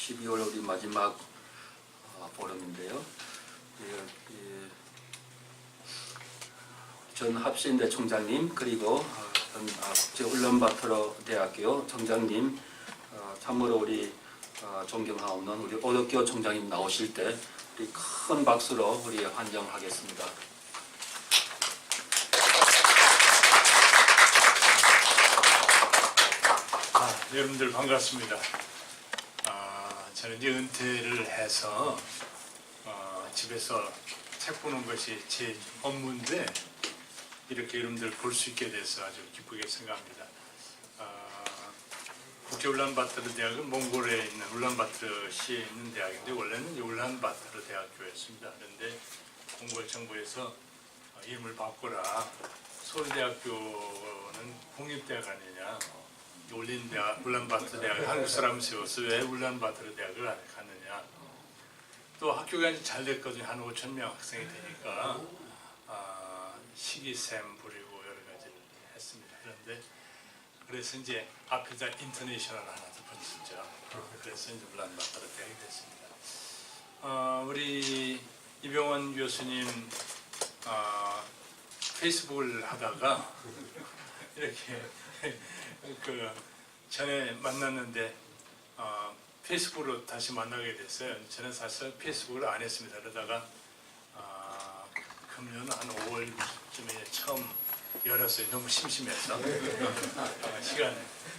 12월 우리 마지막 포럼인데요. 전 합신대 총장님 그리고 전 국제 울란바토르 대학교 총장님 참으로 우리 존경하옵는 우리 오덕교 총장님 나오실 때 우리 큰 박수로 우리 환영하겠습니다. 여러분들 반갑습니다. 저는 이제 은퇴를 해서 집에서 책 보는 것이 제 업무인데 이렇게 여러분들 볼 수 있게 돼서 아주 기쁘게 생각합니다. 국제 울란바토르 대학은 몽골에 있는 울란바토르시에 있는 대학인데 원래는 울란바토르 대학교였습니다. 그런데 몽골 정부에서 이름을 바꿔라. 서울대학교는 공립대학 아니냐. 울란바토르 대학 한국 사람 세워서 왜 울란바토르 대학을 갔느냐. 또 학교가 이제 잘 됐거든요. 한 5,000명 학생이 되니까 시기샘 부리고 여러 가지를 했습니다. 그런데 그래서 이제 앞에다 인터내셔널 하나 붙였죠. 그래서 이제 울란바토르 대학이 됐습니다. 우리 이병헌 교수님 페이스북을 하다가 이렇게 전에 만났는데 페이스북으로 다시 만나게 됐어요. 저는 사실 페이스북을 안 했습니다. 그러다가 금년 한 5월쯤에 처음 열었어요. 너무 심심해서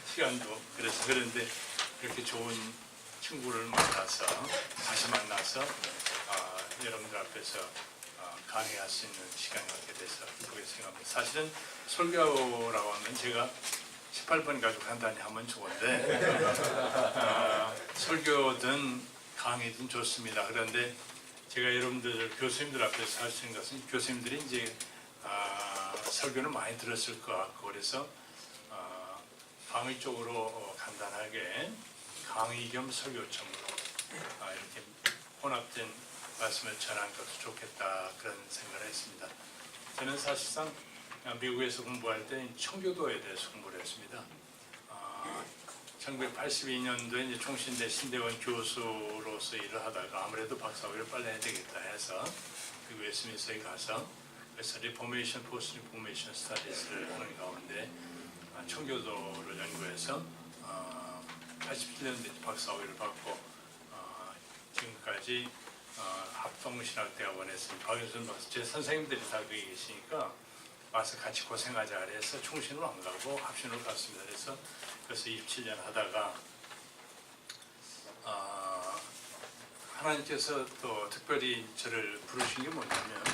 시간도 그런데 이렇게 좋은 친구를 만나서 다시 만나서 여러분들 앞에서 강의할 수 있는 시간이 갖게 돼서 기쁘게 생각합니다. 사실은 설교라고 하면 제가 18번 가지고 간단히 하면 좋은데 설교든 강의든 좋습니다. 그런데 제가 여러분들 교수님들 앞에서 할 수 있는 것은 교수님들이 이제 설교를 많이 들었을 것 같고 그래서 강의 쪽으로 간단하게 강의 겸 설교처럼으로 이렇게 혼합된 말씀을 전하는 것도 좋겠다 그런 생각을 했습니다. 저는 사실상 미국에서 공부할 때 청교도에 대해서 공부를 했습니다. 1982년도에 이제 총신대 신대원 교수로서 일을 하다가 아무래도 박사학위를 빨리 해야 되겠다 해서 미국 웨스트민스터에 가서 그래서 리포메이션, 포스트 리포메이션 스터디스를 하는 가운데 청교도를 연구해서 87년도에 박사학위를 받고 지금까지 합동신학대학원에서 박윤선 박사 제 선생님들이 다 거기 계시니까 와서 같이 고생하자 그래서 총신으로 안 가고 합신으로 갔습니다. 그래서 27년 하다가 하나님께서 또 특별히 저를 부르신 게 뭐냐면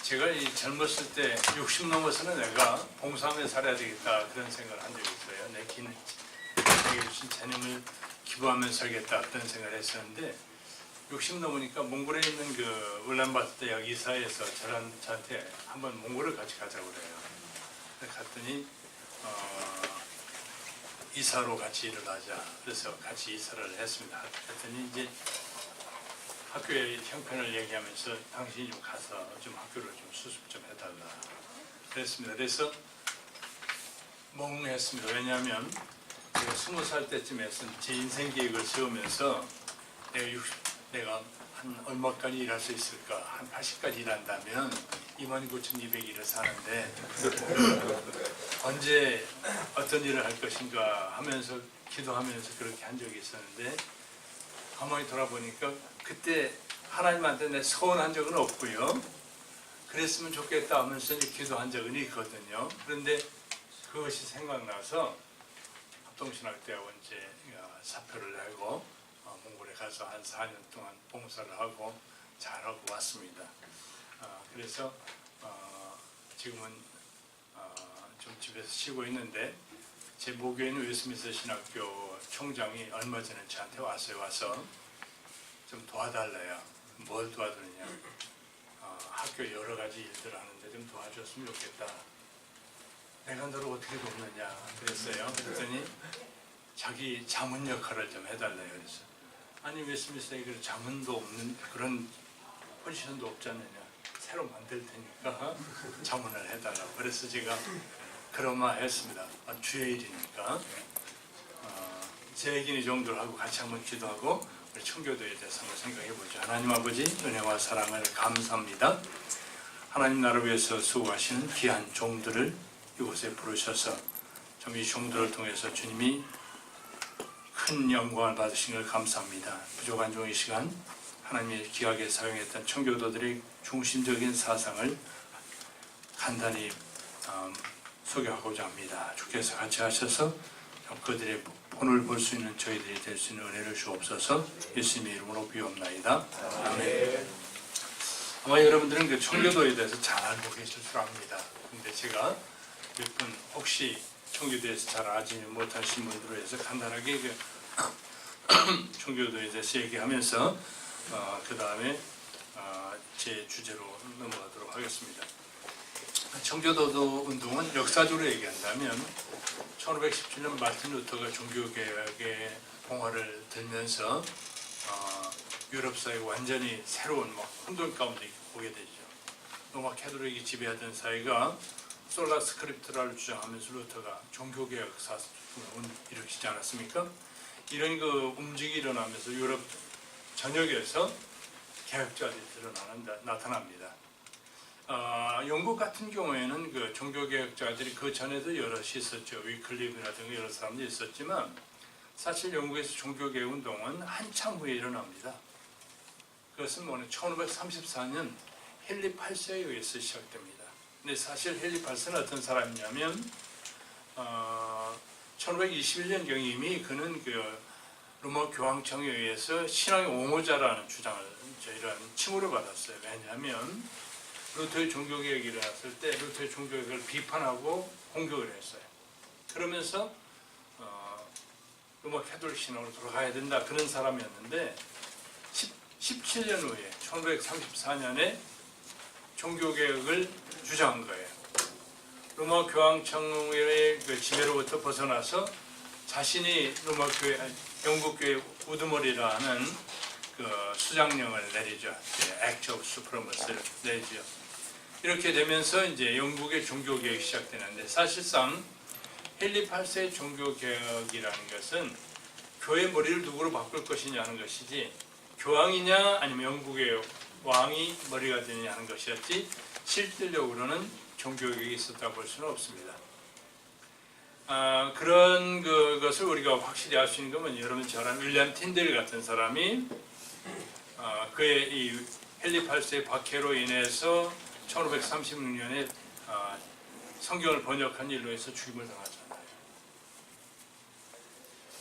제가 이 젊었을 때 60 넘어서는 내가 봉사하며 살아야 되겠다 그런 생각을 한 적이 있어요. 내게 주신 재능을 기부하며 살겠다 그런 생각을 했었는데 60 넘으니까 몽골에 있는 그 울란바토르 대학 이사에서 저한테 한번 몽골을 같이 가자고 그래요. 갔더니 이사로 같이 일을 하자. 그래서 같이 이사를 했습니다. 그랬더니 이제 학교의 형편을 얘기하면서 당신이 좀 가서 좀 학교를 좀 수습 좀 해달라. 그랬습니다. 그래서 멍했습니다. 왜냐하면 제가 20살 때쯤에 제 인생 계획을 세우면서 내가 한 얼마까지 일할 수 있을까? 한 80까지 일한다면 29,200일을 사는데 언제 어떤 일을 할 것인가 하면서 기도하면서 그렇게 한 적이 있었는데 가만히 돌아보니까 그때 하나님한테 내 서운한 적은 없고요. 그랬으면 좋겠다 하면서 이제 기도한 적은 있거든요. 그런데 그것이 생각나서 합동신학대학원 이제 사표를 내고 몽골에 가서 한 4년 동안 봉사를 하고 잘하고 왔습니다. 그래서 지금은 좀 집에서 쉬고 있는데 제 모교인 웨스트민스터 신학교 총장이 얼마 전에 저한테 와서 좀 도와달래요. 뭘 도와드느냐. 학교 여러 가지 일들 하는데 좀 도와줬으면 좋겠다. 내가 너를 어떻게 돕느냐 그랬어요. 그랬더니 자기 자문 역할을 좀 해달래요. 그래서 아니 웨스트민스터에 그 자문도 없는 그런 포지션도 없지 않느냐. 새로 만들 테니까 자문을 해달라고. 그래서 제가 그러마 했습니다. 주의 일이니까 재기니 정도하고 같이 한번 기도하고 우리 청교도에 대해서 한번 생각해 보죠. 하나님 아버지 은혜와 사랑을 감사합니다. 하나님 나라를 위해서 수고하시는 귀한 종들을 이곳에 부르셔서 좀 이 종들을 통해서 주님이 큰 영광을 받으신 걸 감사합니다. 부족한 종의 시간 하나님이 귀하게 사용했던 청교도들의 중심적인 사상을 간단히 소개하고자 합니다. 주께서 같이 하셔서 그들의 본을 볼 수 있는 저희들이 될 수 있는 은혜를 주옵소서. 예수님의 이름으로 비옵나이다. 아멘. 아마 여러분들은 그 청교도에 대해서 잘 알고 계실 줄 압니다. 근데 제가 몇 분 혹시 청교도에서 잘 알지 못하신 분들을 위해서 간단하게 그 청교도에 대해서 얘기하면서 그 다음에 제 주제로 넘어가도록 하겠습니다. 청교도 운동은 역사적으로 얘기한다면 1517년 마틴 루터가 종교개혁의 봉화를 들면서 유럽 사회 완전히 새로운 혼돈 가운데 보게 되죠. 로마 캐톨릭이 지배하던 사회가 솔라 스크립트라를 주장하면서 루터가 종교개혁 사상을 일으키지 않았습니까? 이런 그 움직임이 일어나면서 유럽 전역에서 개혁자들이 나타납니다. 영국 같은 경우에는 그 종교개혁자들이 그 전에도 여럿이 있었죠. 위클리프라든가 여러 사람들이 있었지만 사실 영국에서 종교개혁 운동은 한참 후에 일어납니다. 그것은 1534년 헨리 8세에 의해서 시작됩니다. 근데 사실 헨리 8세는 어떤 사람이냐면 1521년경에 이미 그는 그 로마 교황청에 의해서 신앙의 옹호자라는 주장을 이런 칭호를 받았어요. 왜냐하면 루터의 종교개혁이 일어났을 때 루터의 종교개혁을 비판하고 공격을 했어요. 그러면서 로마 캐톨릭 신앙으로 돌아가야 된다 그런 사람이었는데 17년 후에 1534년에 종교개혁을 주장한 거예요. 로마 교황청의 그 지배로부터 벗어나서 자신이 로마 교회, 영국 교회 우두머리라는 그 수장령을 내리죠. Act of Supremacy를 내리죠. 이렇게 되면서 이제 영국의 종교개혁이 시작되는데 사실상 헨리 8세의 종교개혁이라는 것은 교회 머리를 누구로 바꿀 것이냐 하는 것이지 교황이냐 아니면 영국의 왕이 머리가 되느냐 하는 것이었지 실질적으로는 종교개혁이 있었다고 볼 수는 없습니다. 그런 것을 우리가 확실히 알 수 있는 건 여러분 저랑 윌리엄 틴델 같은 사람이 그의 이 헨리 8세의 박해로 인해서 1536년에 성경을 번역한 일로 해서 죽임을 당하잖아요.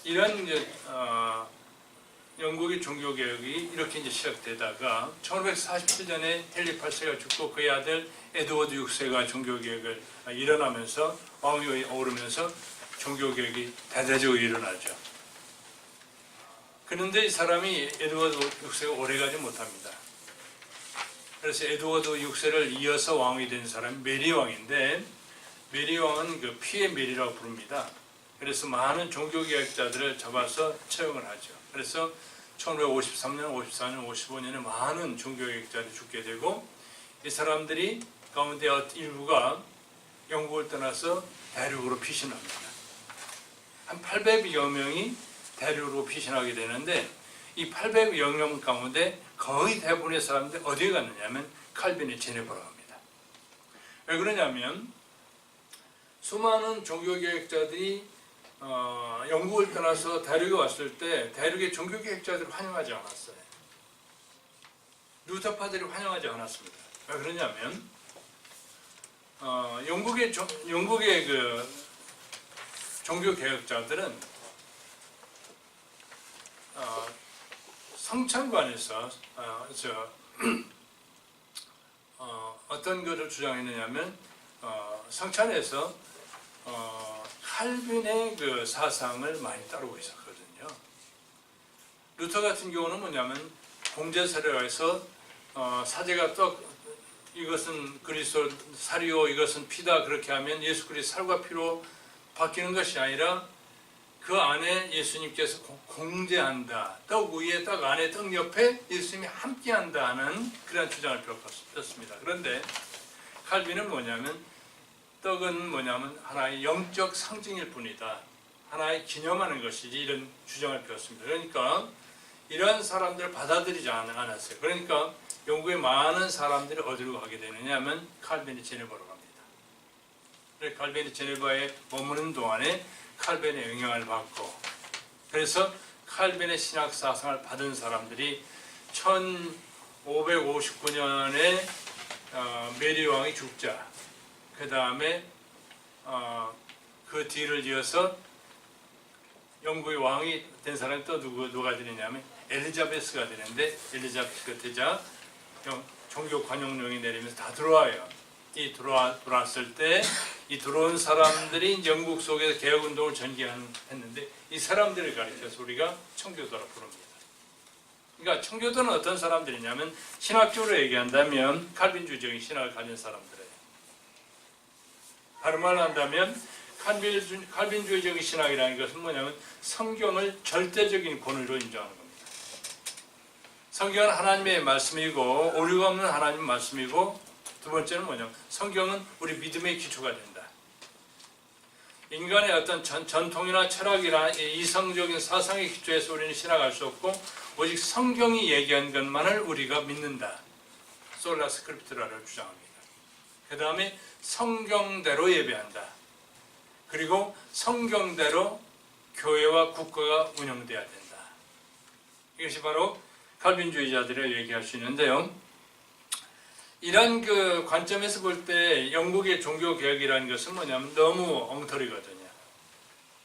이런 영국의 종교개혁이 이렇게 이제 시작되다가 1547년에 헨리 8세가 죽고 그의 아들 에드워드 6세가 종교개혁을 일어나면서 왕위에 오르면서 종교개혁이 대대적으로 일어나죠. 그런데 이 사람이 에드워드 6세가 오래가지 못합니다. 그래서 에드워드 6세를 이어서 왕이 된 사람이 메리 왕인데 메리 왕은 그 피의 메리라고 부릅니다. 그래서 많은 종교개혁자들을 잡아서 처형을 하죠. 그래서 1553년, 54년, 55년에 많은 종교개혁자들이 죽게 되고 이 사람들이 가운데 일부가 영국을 떠나서 대륙으로 피신합니다. 한 800여 명이 대륙으로 피신하게 되는데 이 800여 명 가운데 거의 대부분의 사람들이 어디에 갔느냐면 칼빈의 제네바로 갑니다. 왜 그러냐면 수많은 종교개혁자들이 영국을 떠나서 대륙에 왔을 때 대륙의 종교개혁자들을 환영하지 않았어요. 루터파들이 환영하지 않았습니다. 왜 그러냐면 영국의 그 종교개혁자들은 성찬관에서 어떤 것을 주장했느냐면 성찬에서 칼빈의 그 사상을 많이 따르고 있었거든요. 루터 같은 경우는 뭐냐면 공제사료에서 사제가 떡 이것은 그리스도 살이요 이것은 피다 그렇게 하면 예수 그리스도 살과 피로 바뀌는 것이 아니라 그 안에 예수님께서 공제한다. 떡 위에 떡 안에 떡 옆에 예수님이 함께한다 하는 그런 주장을 폈습니다. 그런데 칼빈은 뭐냐면 떡은 뭐냐면 하나의 영적 상징일 뿐이다. 하나의 기념하는 것이지 이런 주장을 폈습니다. 그러니까 이러한 사람들을 받아들이지 않았어요. 그러니까 영국의 많은 사람들이 어디로 가게 되느냐 하면 칼빈이 제네바로 갑니다. 그래서 칼빈이 제네바에 머무는 동안에 칼빈의 영향을 받고, 그래서 칼빈의 신학 사상을 받은 사람들이 1559년에 메리 왕이 죽자, 그 다음에 그 뒤를 이어서 영국의 왕이 된 사람이 또 누가 되느냐면 엘리자베스가 되는데, 엘리자베스가 되자 종교 관용령이 내리면서 다 들어와요. 이 들어왔을 때 이 들어온 사람들이 이제 영국 속에서 개혁운동을 전개했는데, 이 사람들을 가리켜서 우리가 청교도라고 부릅니다. 그러니까 청교도는 어떤 사람들이냐면 신학적으로 얘기한다면 칼빈주의적인 신학을 가진 사람들이에요. 다른 말로 한다면 칼빈주의적인 신학이라는 것은 뭐냐면 성경을 절대적인 권위로 인정하는 겁니다. 성경은 하나님의 말씀이고 오류가 없는 하나님의 말씀이고, 두 번째는 뭐냐면 성경은 우리 믿음의 기초가 된다. 인간의 어떤 전통이나 철학이나 이성적인 사상의 기초에서 우리는 신학할 수 없고 오직 성경이 얘기한 것만을 우리가 믿는다. 솔라 스크립트라를 주장합니다. 그 다음에 성경대로 예배한다. 그리고 성경대로 교회와 국가가 운영돼야 된다. 이것이 바로 칼빈주의자들의 얘기할 수 있는데요. 이런 그 관점에서 볼 때 영국의 종교개혁이라는 것은 뭐냐면 너무 엉터리거든요.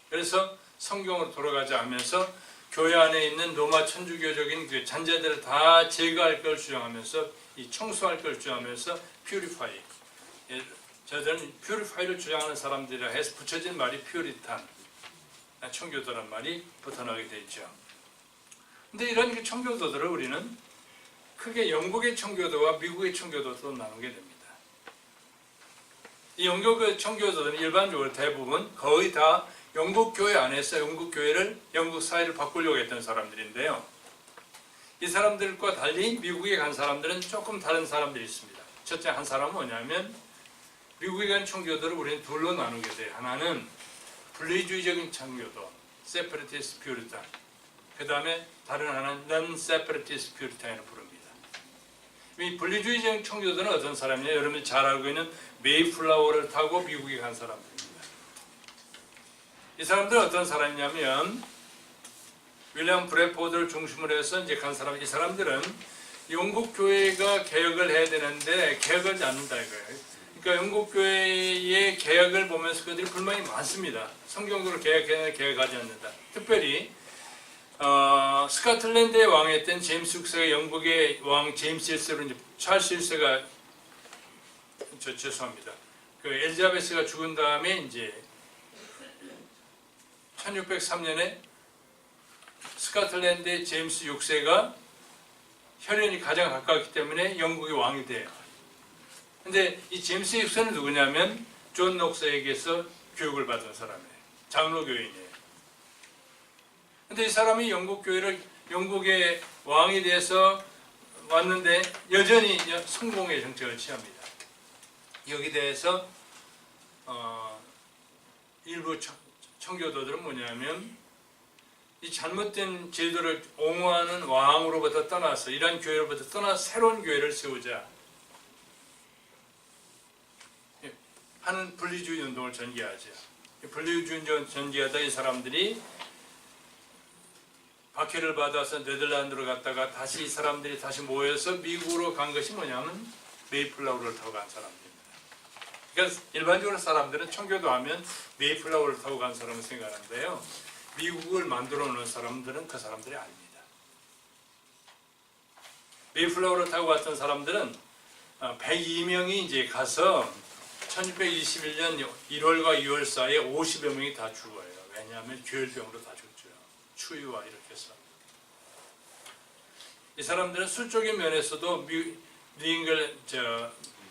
그래서 성경으로 돌아가지 않으면서 교회 안에 있는 로마 천주교적인 그 잔재들을 다 제거할 걸 주장하면서, 이 청소할 걸 주장하면서 퓨리파이, 저들은 퓨리파이를 주장하는 사람들이라 해서 붙여진 말이 퓨리탄, 청교도란 말이 붙어나게 되죠. 근데 이런 그 청교도들을 우리는 크게 영국의 청교도와 미국의 청교도로 나누게 됩니다. 이 영국의 청교도들은 일반적으로 대부분 거의 다 영국 교회 안에서 영국 교회를, 영국 사회를 바꾸려고 했던 사람들인데요. 이 사람들과 달리 미국에 간 사람들은 조금 다른 사람들이 있습니다. 첫째 한 사람은 뭐냐면 미국에 간 청교도를 우리는 둘로 나누게 돼요. 하나는 분리주의적인 청교도, separatist puritan. 그 다음에 다른 하나는 non-separatist puritan으로 부릅니다. 이 분리주의적 청교도는 어떤 사람이냐? 여러분이 잘 알고 있는 메이플라워를 타고 미국에 간 사람들입니다. 이 사람들은 어떤 사람이냐면 윌리엄 브래포드를 중심으로 해서 이제 간 사람, 이 사람들은 영국 교회가 개혁을 해야 되는데 개혁하지 않는다 이거예요. 그러니까 영국 교회의 개혁을 보면서 그들이 불만이 많습니다. 성경으로 개혁해야 개혁하지 않는다. 특별히 스코틀랜드의 왕이었던 제임스 6세가 영국의 왕 제임스 1세로 이제 찰스 1세가 죄송합니다. 그 엘리자베스가 죽은 다음에 이제 1603년에 스코틀랜드의 제임스 6세가 혈연이 가장 가깝기 때문에 영국의 왕이 돼요. 근데 이 제임스 6세는 누구냐면 존 녹스에게서 교육을 받은 사람이에요. 장로교인이에요. 근데 이 사람이 영국의 왕이 돼서 왔는데 여전히 성공의 정책을 취합니다. 여기 대해서 일부 청교도들은 뭐냐면 이 잘못된 제도를 옹호하는 왕으로부터 떠나서, 이러한 교회로부터 떠나서 새로운 교회를 세우자 하는 분리주의 운동을 전개하죠. 분리주의 운동을 전개하다 이 사람들이 박해를 받아서 네덜란드로 갔다가 다시 이 사람들이 다시 모여서 미국으로 간 것이 뭐냐면 메이플라워를 타고 간 사람들입니다. 그러니까 일반적으로 사람들은 청교도 하면 메이플라워를 타고 간 사람을 생각하는데요. 미국을 만들어 놓은 사람들은 그 사람들이 아닙니다. 메이플라워를 타고 갔던 사람들은 102명이 이제 가서 1621년 1월과 2월 사이에 50여 명이 다 죽어요. 왜냐하면 교열병으로 다 죽죠. 추위와 이렇게 해서. 이 사람들은 술적인 면에서도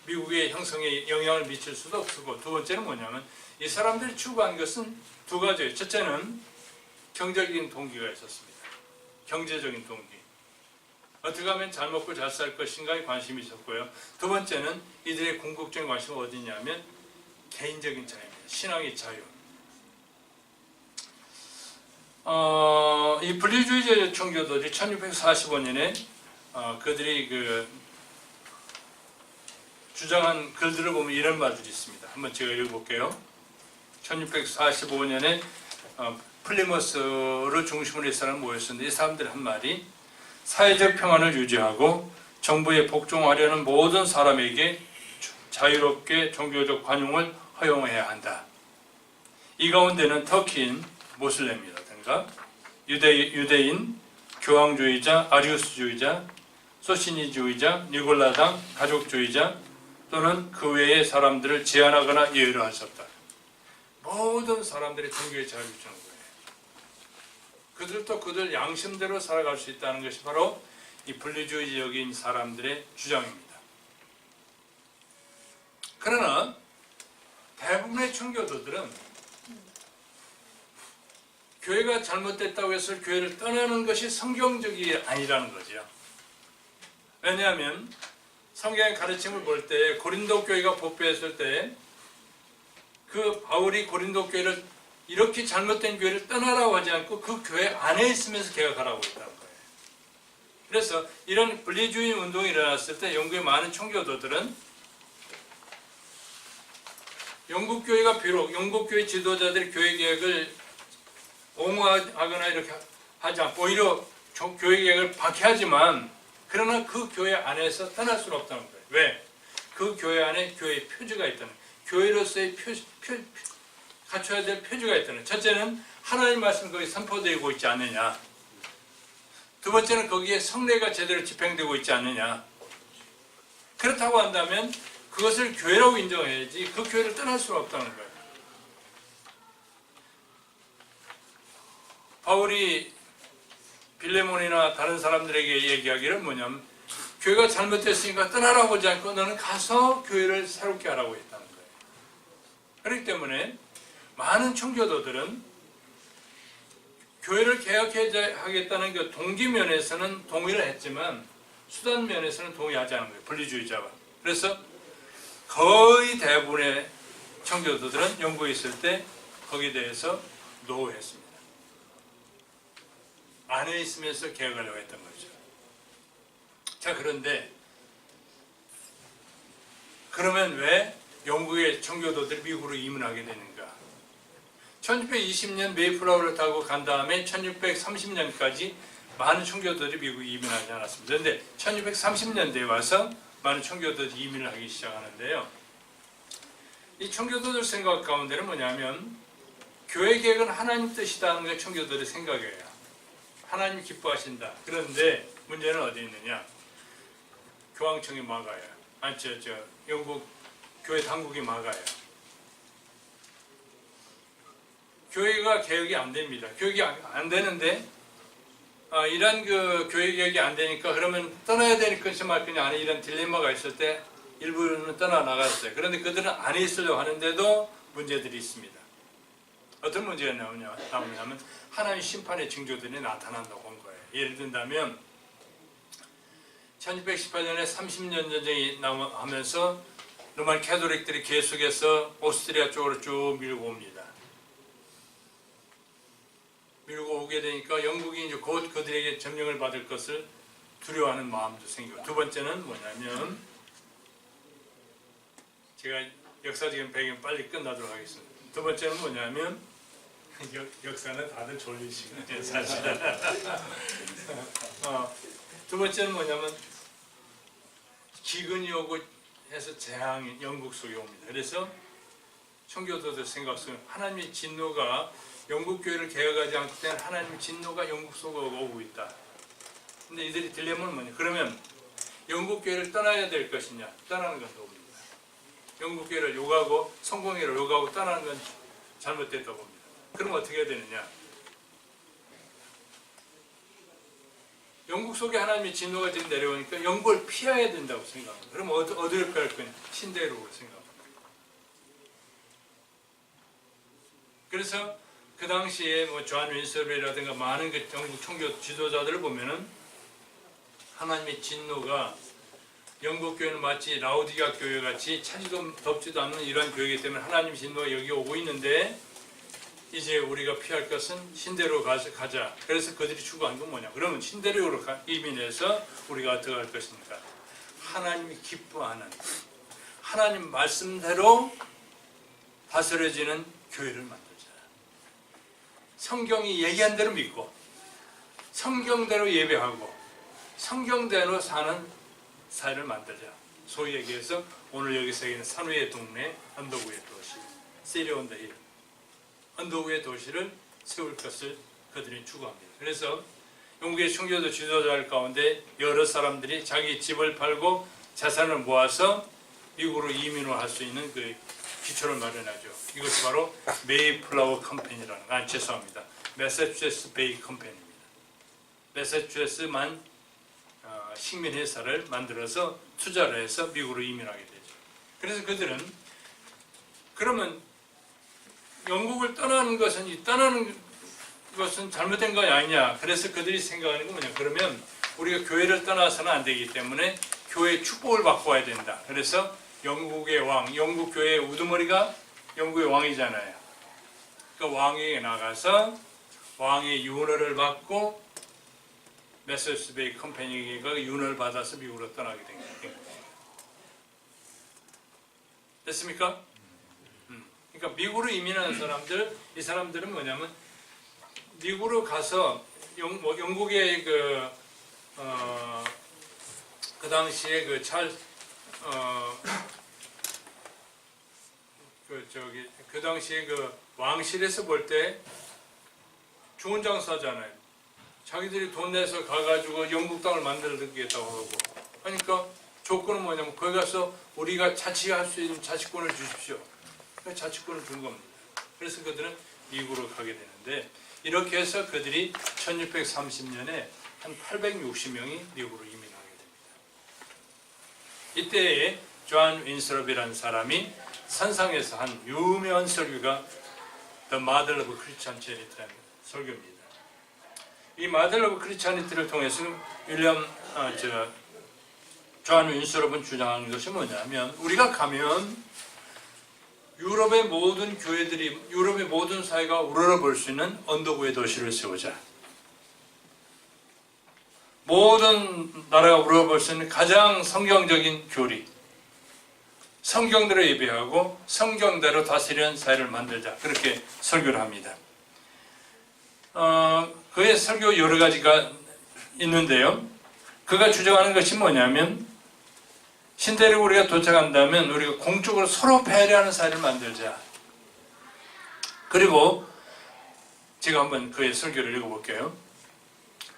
미국의 형성에 영향을 미칠 수도 없고, 두 번째는 뭐냐면 이 사람들이 추구한 것은 두 가지예요. 첫째는 경제적인 동기가 있었습니다. 경제적인 동기. 어떻게 하면 잘 먹고 잘 살 것인가에 관심이 있었고요. 두 번째는 이들의 궁극적인 관심은 어디냐면 개인적인 자유입니다. 신앙의 자유. 이 분리주의자 청교도들이 1645년에 그들이 주장한 글들을 보면 이런 말들이 있습니다. 한번 제가 읽어볼게요. 1645년에 플리머스를 중심으로 이 사람 모였었는데 이 사람들 한 말이 사회적 평안을 유지하고 정부에 복종하려는 모든 사람에게 자유롭게 종교적 관용을 허용해야 한다. 이 가운데는 터키인 모슬렘이라든가 유대인, 교황주의자, 아리우스주의자, 소시니주의자, 니골라당, 가족주의자 또는 그 외의 사람들을 제한하거나 예외로 할 수 없다. 모든 사람들이 종교의 자유를 주는 거예요. 그들도 그들 양심대로 살아갈 수 있다는 것이 바로 이 분리주의적인 사람들의 주장입니다. 그러나 대부분의 청교도들은 교회가 잘못됐다고 해서 교회를 떠나는 것이 성경적이 아니라는 거죠. 왜냐하면 성경의 가르침을 볼 때 고린도 교회가 복배했을 때 그 바울이 고린도 교회를 이렇게 잘못된 교회를 떠나라고 하지 않고 그 교회 안에 있으면서 개혁하라고 했다는 거예요. 그래서 이런 분리주의 운동이 일어났을 때 영국의 많은 청교도들은 영국 교회가 비록 영국 교회 지도자들이 교회 개혁을 옹호하거나 이렇게 하지 않고 오히려 교회 개혁을 박해하지만 그러나 그 교회 안에서 떠날 수는 없다는 거예요. 왜? 그 교회 안에 교회의 표지가 있다는 거예요. 교회로서의 갖춰야 될 표지가 있다는 거예요. 첫째는 하나님 말씀 거기 선포되고 있지 않느냐. 두 번째는 거기에 성례가 제대로 집행되고 있지 않느냐. 그렇다고 한다면 그것을 교회라고 인정해야지 그 교회를 떠날 수는 없다는 거예요. 바울이 빌레몬이나 다른 사람들에게 얘기하기를 뭐냐면 교회가 잘못됐으니까 떠나라고 하지 않고 너는 가서 교회를 새롭게 하라고 했다는 거예요. 그렇기 때문에 많은 청교도들은 교회를 개혁하겠다는 그 동기 면에서는 동의를 했지만 수단 면에서는 동의하지 않은 거예요. 분리주의자가. 그래서 거의 대부분의 청교도들은 영국에 있을 때 거기에 대해서 노했습니다. 안에 있으면서 개혁하려고 했던 거죠. 자, 그런데 그러면 왜 영국의 청교도들이 미국으로 이민하게 되는가? 1620년 메이플라워를 타고 간 다음에 1630년까지 많은 청교도들이 미국에 이민하지 않았습니다. 그런데 1630년대에 와서 많은 청교도들이 이민을 하기 시작하는데요. 이 청교도들 생각 가운데는 뭐냐면 교회 개혁은 하나님 뜻이다는 게 청교도들의 생각이에요. 하나님이 기뻐하신다. 그런데 문제는 어디 있느냐? 교황청이 막아요. 아니, 영국 교회 당국이 막아요. 교회가 개혁이 안 됩니다. 교육이 안 되는데 이런 그 교회 개혁이 안 되니까 그러면 떠나야 될 것이 말거냐 하는 이런 딜레마가 있을 때 일부는 떠나 나갔어요. 그런데 그들은 안에 있으려고 하는데도 문제들이 있습니다. 어떤 문제가 나오냐면 하나님 심판의 징조들이 나타난다고 한 거예요. 예를 든다면 1618년에 30년 전쟁이 하면서 로마 캐톨릭들이 계속해서 오스트리아 쪽으로 쭉 밀고 옵니다. 밀고 오게 되니까 영국이 이제 곧 그들에게 점령을 받을 것을 두려워하는 마음도 생기고, 두 번째는 뭐냐면 제가 역사적인 배경 빨리 끝나도록 하겠습니다. 두 번째는 뭐냐면 역사는 다들 졸리시거든요, 사실. 두 번째는 뭐냐면 기근이 오고 해서 재앙이 영국 속에 옵니다. 그래서 청교도들 생각 속에 하나님의 진노가 영국 교회를 개혁하지 않기 때문에 하나님의 진노가 영국 속으로 오고 있다. 근데 이들이 딜레마는 뭐냐? 그러면 영국 교회를 떠나야 될 것이냐? 떠나는 건 옵니다. 영국 교회를 욕하고 성공회를 욕하고 떠나는 건 잘못됐다고 봅니다. 그럼 어떻게 해야 되느냐? 영국 속에 하나님의 진노가 지금 내려오니까 영국을 피해야 된다고 생각합니다. 그럼 어디를 피할 거냐? 신대륙으로 생각합니다. 그래서 그 당시에 뭐 존 윈슬베라든가 많은 그 영국 청교 지도자들을 보면은 하나님의 진노가 영국 교회는 마치 라오디가 교회 같이 차지도 덥지도 않는 이러한 교회이기 때문에 하나님의 진노가 여기 오고 있는데 이제 우리가 피할 것은 신대로 가자. 그래서 그들이 추구한 건 뭐냐? 그러면 신대로 이민해서 우리가 어떻게 할 것입니까? 하나님이 기뻐하는 하나님 말씀대로 다스려지는 교회를 만들자. 성경이 얘기한 대로 믿고 성경대로 예배하고 성경대로 사는 사회를 만들자. 소위 얘기해서 오늘 여기서 얘기하는 산위의 동네 언덕 위의 도시, 시리 온 더 힐, 언덕 위의 도시를 세울 것을 그들이 추구합니다. 그래서 영국의 청교도 지도자들 가운데 여러 사람들이 자기 집을 팔고 자산을 모아서 미국으로 이민을 할 수 있는 그 기초를 마련하죠. 이것이 바로 메이플라워 컴퍼니라는, 죄송합니다. 매사추세츠 베이 컴퍼니입니다. 매사추세츠만 식민회사를 만들어서 투자를 해서 미국으로 이민하게 되죠. 그래서 그들은 그러면 영국을 떠나는 것은 잘못된 거 아니냐. 그래서 그들이 생각하는 건 뭐냐. 그러면 우리가 교회를 떠나서는 안 되기 때문에 교회의 축복을 받고 와야 된다. 그래서 영국의 왕, 영국 교회의 우두머리가 영국의 왕이잖아요. 그러니까 왕에게 나가서 왕의 윤허를 받고 매사추세츠 베이 컴퍼니가 윤허를 받아서 미국으로 떠나게 된 거예요. 됐습니까? 그러니까 미국으로 이민하는 사람들, 이 사람들은 뭐냐면 미국으로 가서 영국의 그 당시에 그 당시에 그 왕실에서 볼 때 좋은 장사잖아요. 자기들이 돈 내서 가가지고 영국 땅을 만들겠다고 그러고 그러니까 조건은 뭐냐면 거기 가서 우리가 자치할 수 있는 자치권을 주십시오. 자치권을 준 겁니다. 그래서 그들은 미국으로 가게 되는데 이렇게 해서 그들이 1630년에 한 860명이 미국으로 이민하게 됩니다. 이때에 존 윈스롭이라는 사람이 산상에서 한 유명한 설교가 The Model of Christian Charity라는 설교입니다. 이 Model of Christianity를 통해서 존 윈스롭은 주장하는 것이 뭐냐면 우리가 가면 유럽의 모든 교회들이 유럽의 모든 사회가 우러러볼 수 있는 언덕 위의 도시를 세우자. 모든 나라가 우러러볼 수 있는 가장 성경적인 교리, 성경대로 예배하고 성경대로 다스리는 사회를 만들자. 그렇게 설교를 합니다. 그의 설교 여러 가지가 있는데요. 그가 주장하는 것이 뭐냐면 신대륙 우리가 도착한다면 우리가 공적으로 서로 배려하는 사회를 만들자. 그리고 제가 한번 그의 설교를 읽어볼게요.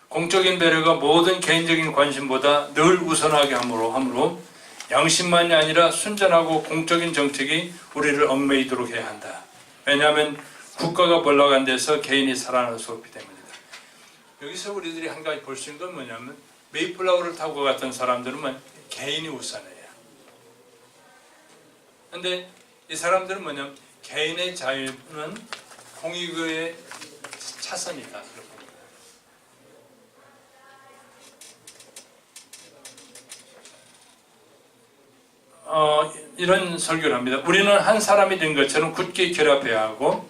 공적인 배려가 모든 개인적인 관심보다 늘 우선하게 함으로 양심만이 아니라 순전하고 공적인 정책이 우리를 얽매이도록 해야 한다. 왜냐하면 국가가 몰락한 데서 개인이 살아날 수 없기 때문이다. 여기서 우리들이 한 가지 볼 수 있는 건 뭐냐면 메이플라워를 타고 갔던 사람들은 개인이 우선해요. 그런데 이 사람들은 뭐냐면 개인의 자유는 공익의 차선이다. 이런 설교를 합니다. 우리는 한 사람이 된 것처럼 굳게 결합해야 하고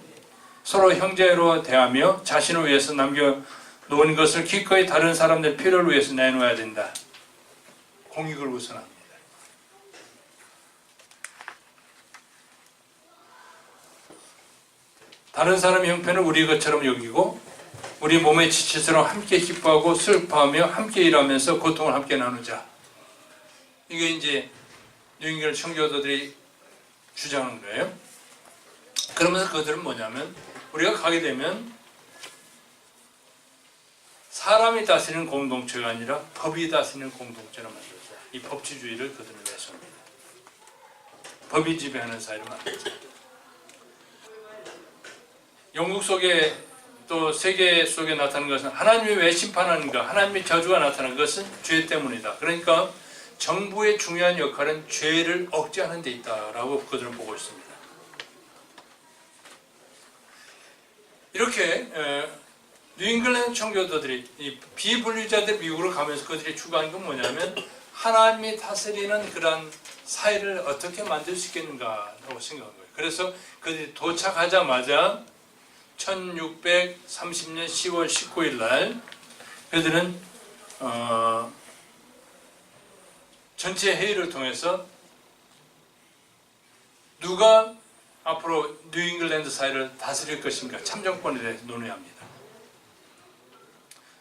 서로 형제로 대하며 자신을 위해서 남겨놓은 것을 기꺼이 다른 사람들 필요를 위해서 내놓아야 된다. 공익을 우선합니다. 다른 사람의 형편을 우리 것처럼 여기고 우리 몸의 지체처럼 함께 기뻐하고 슬퍼하며 함께 일하면서 고통을 함께 나누자. 이게 이제 뉴잉글랜드 청교도들이 주장하는 거예요. 그러면서 그들은 뭐냐면 우리가 가게 되면 사람이 다스리는 공동체가 아니라 법이 다스리는 공동체를 만들자. 이 법치주의를 그들은 내세웁니다. 법이 지배하는 사회를 만들자. 영국 속에 또 세계 속에 나타나는 것은 하나님이 왜 심판하는가? 하나님의 저주가 나타나는 것은 죄 때문이다. 그러니까 정부의 중요한 역할은 죄를 억제하는 데 있다라고 그들은 보고 있습니다. 이렇게 뉴잉글랜드 청교도들이 이 비분리자들 미국으로 가면서 그들이 추구하는 건 뭐냐면 하나님이 다스리는 그런 사회를 어떻게 만들 수 있겠는가라고 생각한 거예요. 그래서 그들이 도착하자마자 1630년 10월 19일 날 그들은 전체 회의를 통해서 누가 앞으로 뉴잉글랜드 사회를 다스릴 것인가 참정권에 대해서 논의합니다.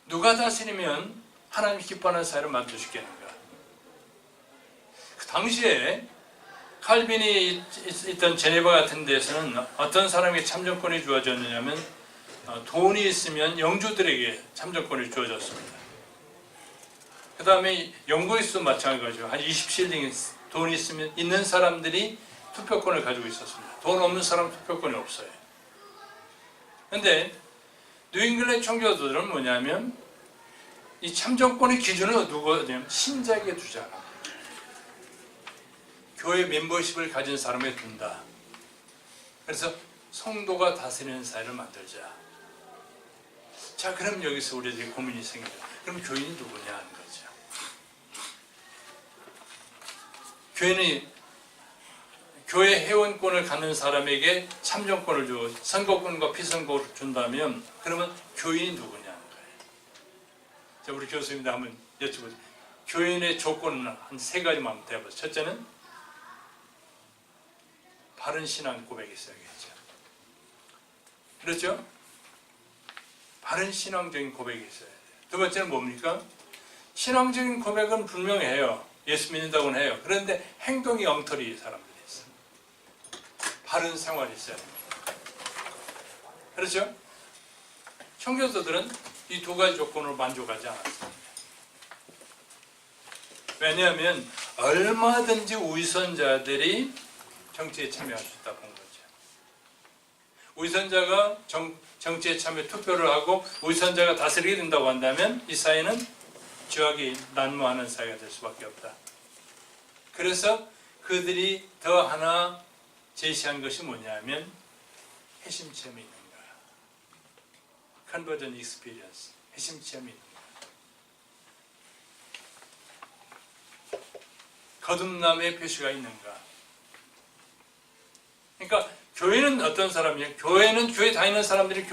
누가 다스리면 하나님 기뻐하는 사회를 만들 수 있겠는가? 그 당시에 칼빈이 있던 제네바 같은 데서는 어떤 사람에게 참정권이 주어졌느냐면 돈이 있으면 영주들에게 참정권이 주어졌습니다. 그 다음에 영국에서도 마찬가지죠. 한 20실링 돈이 있는 사람들이 투표권을 가지고 있었습니다. 돈 없는 사람 투표권이 없어요. 그런데 뉴잉글랜드 청교도들은 뭐냐면 이 참정권의 기준을 누구냐면 신자에게 두자. 교회 멤버십을 가진 사람에게 둔다. 그래서 성도가 다스리는 사회를 만들자. 자, 그럼 여기서 우리들이 고민이 생깁니다. 그럼 교인이 누구냐 하는 거죠. 교회 회원권을 갖는 사람에게 참정권을 주고 선거권과 피선거를 준다면 그러면 교인이 누구냐 하는 거예요. 자, 우리 교수님도 한번 여쭤보죠. 교인의 조건은 한 세 가지만 대봐서 첫째는 바른 신앙 고백이 있어야겠죠. 그렇죠? 바른 신앙적인 고백이 있어야 돼요. 두 번째는 뭡니까? 신앙적인 고백은 분명해요. 예수 믿는다고는 해요. 그런데 행동이 엉터리 사람들이 있어요. 바른 생활이 있어야 됩니다. 그렇죠? 청교도들은 이 두 가지 조건으로 만족하지 않았습니다. 왜냐하면 얼마든지 위선자들이 정치에 참여할 수 있다 본 거죠. 위선자가 정치에 참여 투표를 하고 위선자가 다스리게 된다고 한다면 이 사회는 죄악이 난무하는 사회가 될 수밖에 없다. 그래서 그들이 더 하나 제시한 것이 뭐냐면 회심 체험이 있는 거야. Conversion experience, 회심 체험이 있는 거야. 거듭남의 표시가 있는가. 그러니까 교회는 어떤 사람이냐? 교회는 교회 다니는 사람들이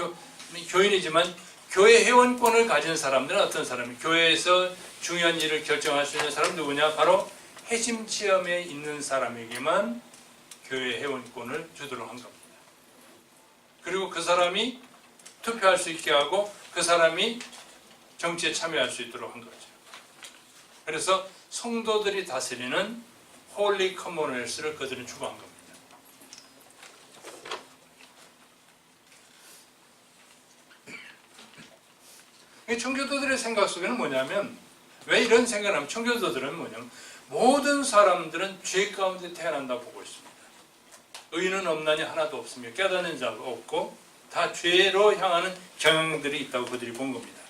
교인이지만 교회 회원권을 가진 사람들은 어떤 사람이냐? 교회에서 중요한 일을 결정할 수 있는 사람 누구냐? 바로 회심 체험에 있는 사람에게만 교회 회원권을 주도록 한 겁니다. 그리고 그 사람이 투표할 수 있게 하고 그 사람이 정치에 참여할 수 있도록 한 거죠. 그래서 성도들이 다스리는 홀리 커먼웰스를 그들은 추구한 겁니다. 청교도들의 생각 속에는 뭐냐면 왜 이런 생각을 하면 청교도들은 뭐냐면 모든 사람들은 죄 가운데 태어난다고 보고 있습니다. 의인은 없나니 하나도 없으며 깨닫는 자가 없고 다 죄로 향하는 경향들이 있다고 그들이 본 겁니다.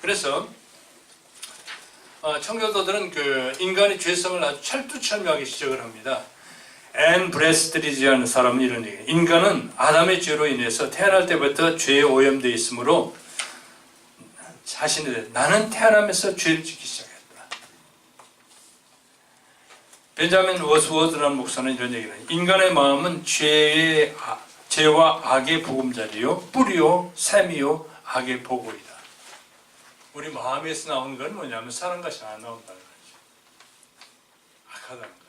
그래서 청교도들은 그 인간의 죄성을 아주 철두철미하게 지적을 합니다. 앤 브레스트리지라는 사람은 이런 얘기예요. 인간은 아담의 죄로 인해서 태어날 때부터 죄에 오염되어 있으므로 자신에 대해 나는 태어나면서 죄를 짓기 시작했다. 벤자민 워스워드라는 목사는 이런 얘기를 해요. 인간의 마음은 죄와 악의 보금자리요 뿌리요 샘이요 악의 보고이다. 우리 마음에서 나온 건 뭐냐면 사랑과 것이 안 나온다는 거죠. 악하다는 거죠.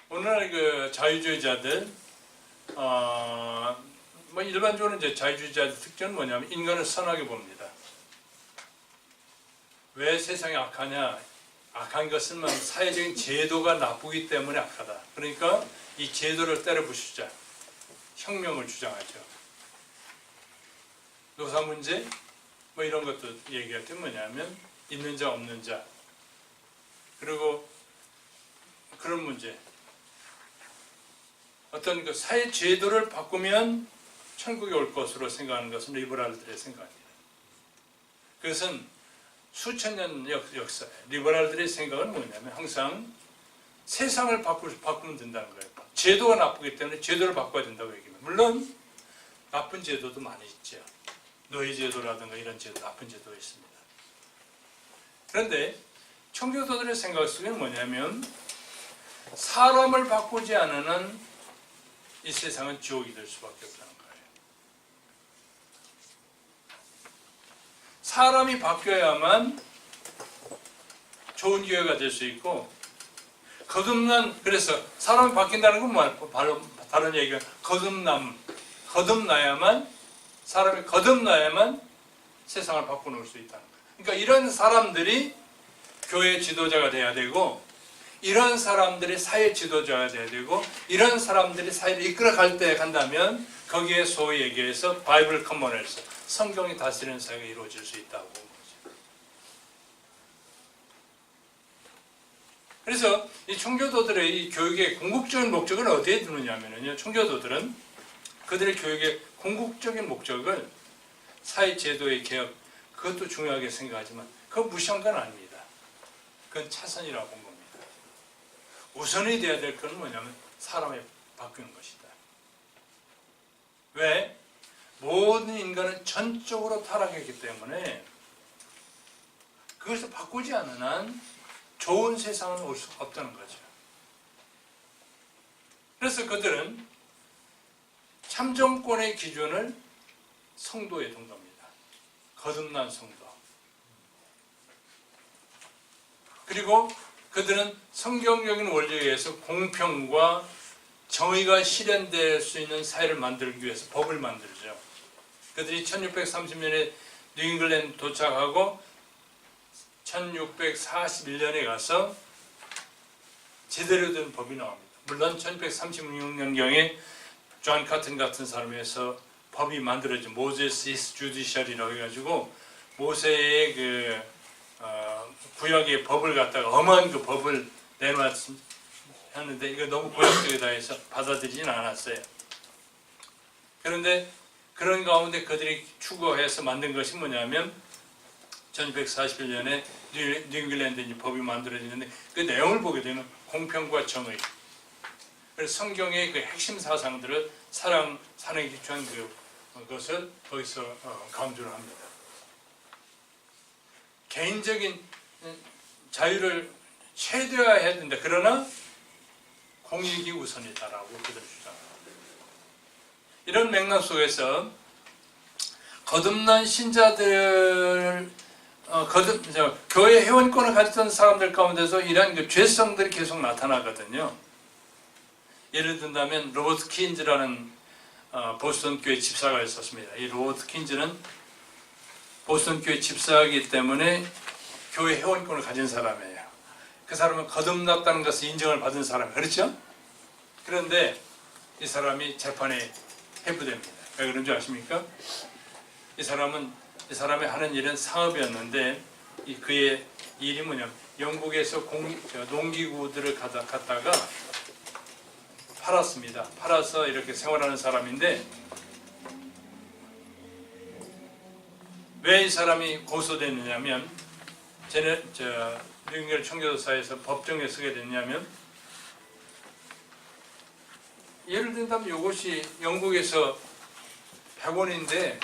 오늘날 그 자유주의자들 뭐 일반적으로 이제 자유주의자의 특징은 뭐냐면 인간을 선하게 봅니다. 왜 세상이 악하냐? 악한 것은 사회적인 제도가 나쁘기 때문에 악하다. 그러니까 이 제도를 때려부수자. 혁명을 주장하죠. 노사 문제 뭐 이런 것도 얘기할 때 뭐냐면 있는 자 없는 자 그리고 그런 문제. 어떤 그 사회 제도를 바꾸면 천국에 올 것으로 생각하는 것은 리버럴들의 생각입니다. 그것은 수천 년 역사에 리버럴들의 생각은 뭐냐면 항상 세상을 바꾸면 된다는 거예요. 제도가 나쁘기 때문에 제도를 바꿔야 된다고 얘기합니다. 물론 나쁜 제도도 많이 있죠. 노예 제도라든가 이런 제도, 나쁜 제도가 있습니다. 그런데 청교도들의 생각 속에는 뭐냐면 사람을 바꾸지 않으면 이 세상은 지옥이 될 수밖에 없다는 거예요. 사람이 바뀌어야만 좋은 교회가 될 수 있고, 그래서 사람이 바뀐다는 건 뭐, 바로 다른 얘기가 사람이 거듭나야만 세상을 바꿔놓을 수 있다는 거예요. 그러니까 이런 사람들이 교회 지도자가 돼야 되고, 이런 사람들이 사회 지도자가 돼야 되고, 이런 사람들이 사회를 이끌어갈 때 간다면 거기에 소위 얘기해서 바이블 커머널스, 성경이 다스리는 사회가 이루어질 수 있다고 본 거죠. 그래서 이 청교도들의 이 교육의 궁극적인 목적은 어디에 두느냐면요, 청교도들은 그들의 교육의 궁극적인 목적을 사회 제도의 개혁, 그것도 중요하게 생각하지만 그거 무시한 건 아닙니다. 그건 차선이라고 본 겁니다. 우선이 돼야 될 건 뭐냐면 사람이 바뀌는 것이다. 왜? 모든 인간은 전적으로 타락했기 때문에 그것을 바꾸지 않는 한 좋은 세상은 올 수 없다는 거죠. 그래서 그들은 참정권의 기준을 성도에 둔 겁니다. 거듭난 성도. 그리고 그들은 성경적인 원리에 의해서 공평과 정의가 실현될 수 있는 사회를 만들기 위해서 법을 만들죠. 그들이 1630년에 뉴잉글랜드 도착하고 1641년에 가서 제대로 된 법이 나옵니다. 물론 1636년경에 존 카튼 같은 사람에서 법이 만들어진 모세스 주디셜이라고 해가지고 모세의 그 구약의 법을 갖다가 어마한 그 법을 내놓았는데 이거 너무 고역적이다 해서 받아들이진 않았어요. 그런데 그런 가운데 그들이 추구해서 만든 것이 뭐냐면 1241년에 뉴잉글랜드 법이 만들어지는데 그 내용을 보게 되면 공평과 정의, 그래서 성경의 그 핵심 사상들을 사랑에 기초한 그것을 거기서 강조를 합니다. 개인적인 자유를 최대화해야 된다. 그러나 공익이 우선이다라고 그들 주장합니다. 이런 맥락 속에서 거듭난 신자들, 교회 회원권을 가졌던 사람들 가운데서 이러한 그 죄성들이 계속 나타나거든요. 예를 든다면 로버트 킨즈라는 보스턴 교회 집사가 있었습니다. 이 로버트 킨즈는 보스턴 교회 집사이기 때문에 교회 회원권을 가진 사람이에요. 그 사람은 거듭났다는 것을 인정을 받은 사람이에요. 그렇죠? 그런데 이 사람이 재판에 회부됩니다. 왜 그런 줄 아십니까? 이 사람이 하는 일은 상업이었는데 그의 일이 뭐냐면 영국에서 농기구들을 갖다가 팔았습니다. 팔아서 이렇게 생활하는 사람인데 왜 이 사람이 고소됐느냐면 뉴잉글랜드 청교도사에서 법정에 서게 됐냐면 예를 든다면 이것이 영국에서 100원인데